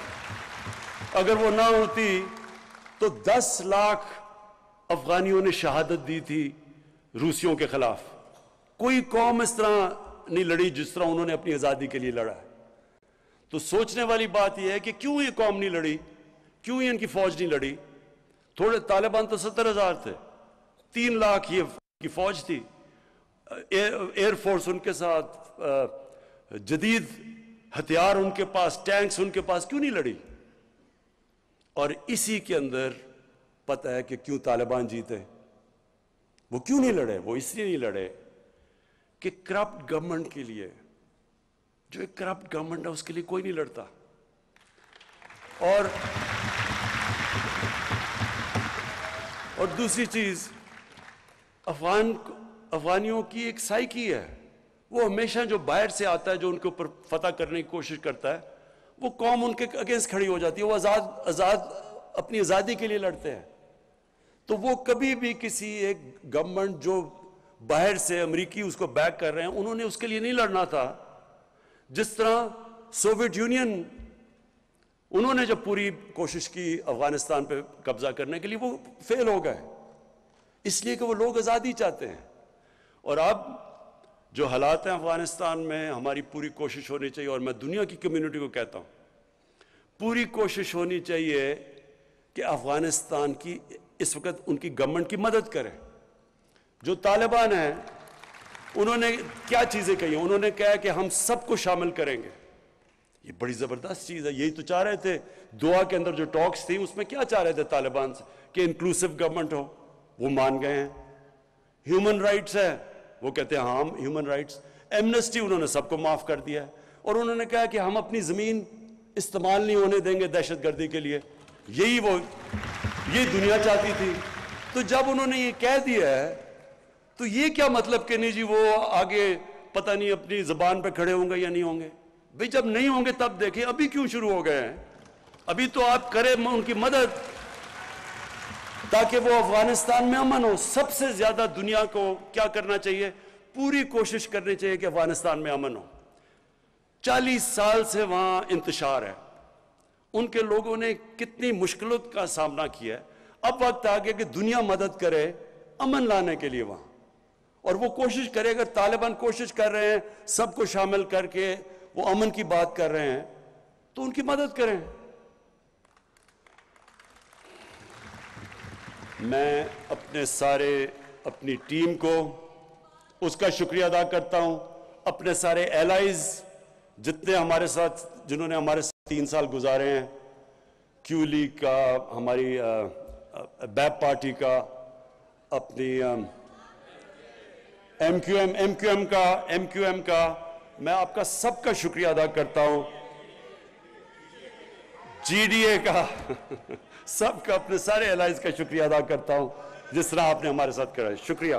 اگر وہ نہ ہوتی تو 10 لاکھ افغانیوں نے شہادت دی تھی روسیوں کے خلاف. کوئی قوم اس طرح نہیں لڑی جس طرح انہوں نے اپنی آزادی کے لیے لڑا ہے. تو سوچنے والی بات یہ ہے کہ کیوں یہ قوم نہیں لڑی, کیوں ان کی فوج نہیں لڑی. تھوڑے طالبان تو 70,000 تھے, 3 لاکھ یہ کی فوج تھی, ایئر فورس ان کے ساتھ, جدید ہتھیار ان کے پاس, ٹینکس ان کے پاس, کیوں نہیں لڑی. اور اسی کے اندر پتہ ہے کہ کیوں طالبان جیتے. وہ کیوں نہیں لڑے؟ وہ اس لیے نہیں لڑے کہ کرپٹ گورنمنٹ کے لیے, جو ایک کرپٹ گورنمنٹ ہے اس کے لیے کوئی نہیں لڑتا. اور دوسری چیز, افغانیوں کی ایک سائیکی ہے, وہ ہمیشہ جو باہر سے آتا ہے, جو ان کے اوپر فتح کرنے کی کوشش کرتا ہے, وہ قوم ان کے اگینسٹ کھڑی ہو جاتی ہے. وہ اپنی آزادی کے لیے لڑتے ہیں. تو وہ کبھی بھی کسی ایک گورنمنٹ جو باہر سے امریکی اس کو بیک کر رہے ہیں, انہوں نے اس کے لیے نہیں لڑنا تھا. جس طرح سوویت یونین, انہوں نے جب پوری کوشش کی افغانستان پہ قبضہ کرنے کے لیے, وہ فیل ہو گئے اس لیے کہ وہ لوگ آزادی چاہتے ہیں. اور اب جو حالات ہیں افغانستان میں, ہماری پوری کوشش ہونی چاہیے, اور میں دنیا کی کمیونٹی کو کہتا ہوں پوری کوشش ہونی چاہیے کہ افغانستان کی اس وقت ان کی گورنمنٹ کی مدد کرے. جو طالبان ہیں انہوں نے کیا چیزیں کہی ہیں؟ انہوں نے کہا کہ ہم سب کو شامل کریں گے. یہ بڑی زبردست چیز ہے. یہی تو چاہ رہے تھے دعا کے اندر جو ٹاکس تھی, اس میں کیا چاہ رہے تھے طالبان سے کہ انکلوسیو گورنمنٹ ہو. وہ مان گئے ہیں. ہیومن رائٹس ہے, وہ کہتے ہیں ہاں ہیومن رائٹس. ایمنسٹی انہوں نے سب کو معاف کر دیا ہے, اور انہوں نے کہا کہ ہم اپنی زمین استعمال نہیں ہونے دیں گے دہشت گردی کے لیے. یہی دنیا چاہتی تھی. تو جب انہوں نے یہ کہہ دیا ہے تو یہ کیا مطلب کہ نہیں جی وہ آگے پتہ نہیں اپنی زبان پہ کھڑے ہوں گے یا نہیں ہوں گے؟ بھئی جب نہیں ہوں گے تب دیکھیں، ابھی کیوں شروع ہو گئے ہیں؟ ابھی تو آپ کریں ان کی مدد تاکہ وہ افغانستان میں امن ہو۔ سب سے زیادہ دنیا کو کیا کرنا چاہیے؟ پوری کوشش کرنی چاہیے کہ افغانستان میں امن ہو۔ 40 سال سے وہاں انتشار ہے، ان کے لوگوں نے کتنی مشکلوں کا سامنا کیا ہے۔ اب وقت آ گیا کہ دنیا مدد کرے امن لانے کے لیے وہاں، اور وہ کوشش کرے۔ اگر طالبان کوشش کر رہے ہیں سب کو شامل کر کے وہ امن کی بات کر رہے ہیں تو ان کی مدد کریں۔ میں اپنی ٹیم کو اس کا شکریہ ادا کرتا ہوں، اپنے سارے ایلائز جتنے ہمارے ساتھ، جنہوں نے ہمارے ساتھ 3 سال گزارے ہیں، کیو لیگ کا، ہماری بیپ پارٹی کا، اپنی ایم کیو ایم کا، میں آپ کا سب کا شکریہ ادا کرتا ہوں، جی ڈی اے کا سب کا، اپنے سارے ایلائز کا شکریہ ادا کرتا ہوں جس طرح آپ نے ہمارے ساتھ کرا ہے۔ شکریہ۔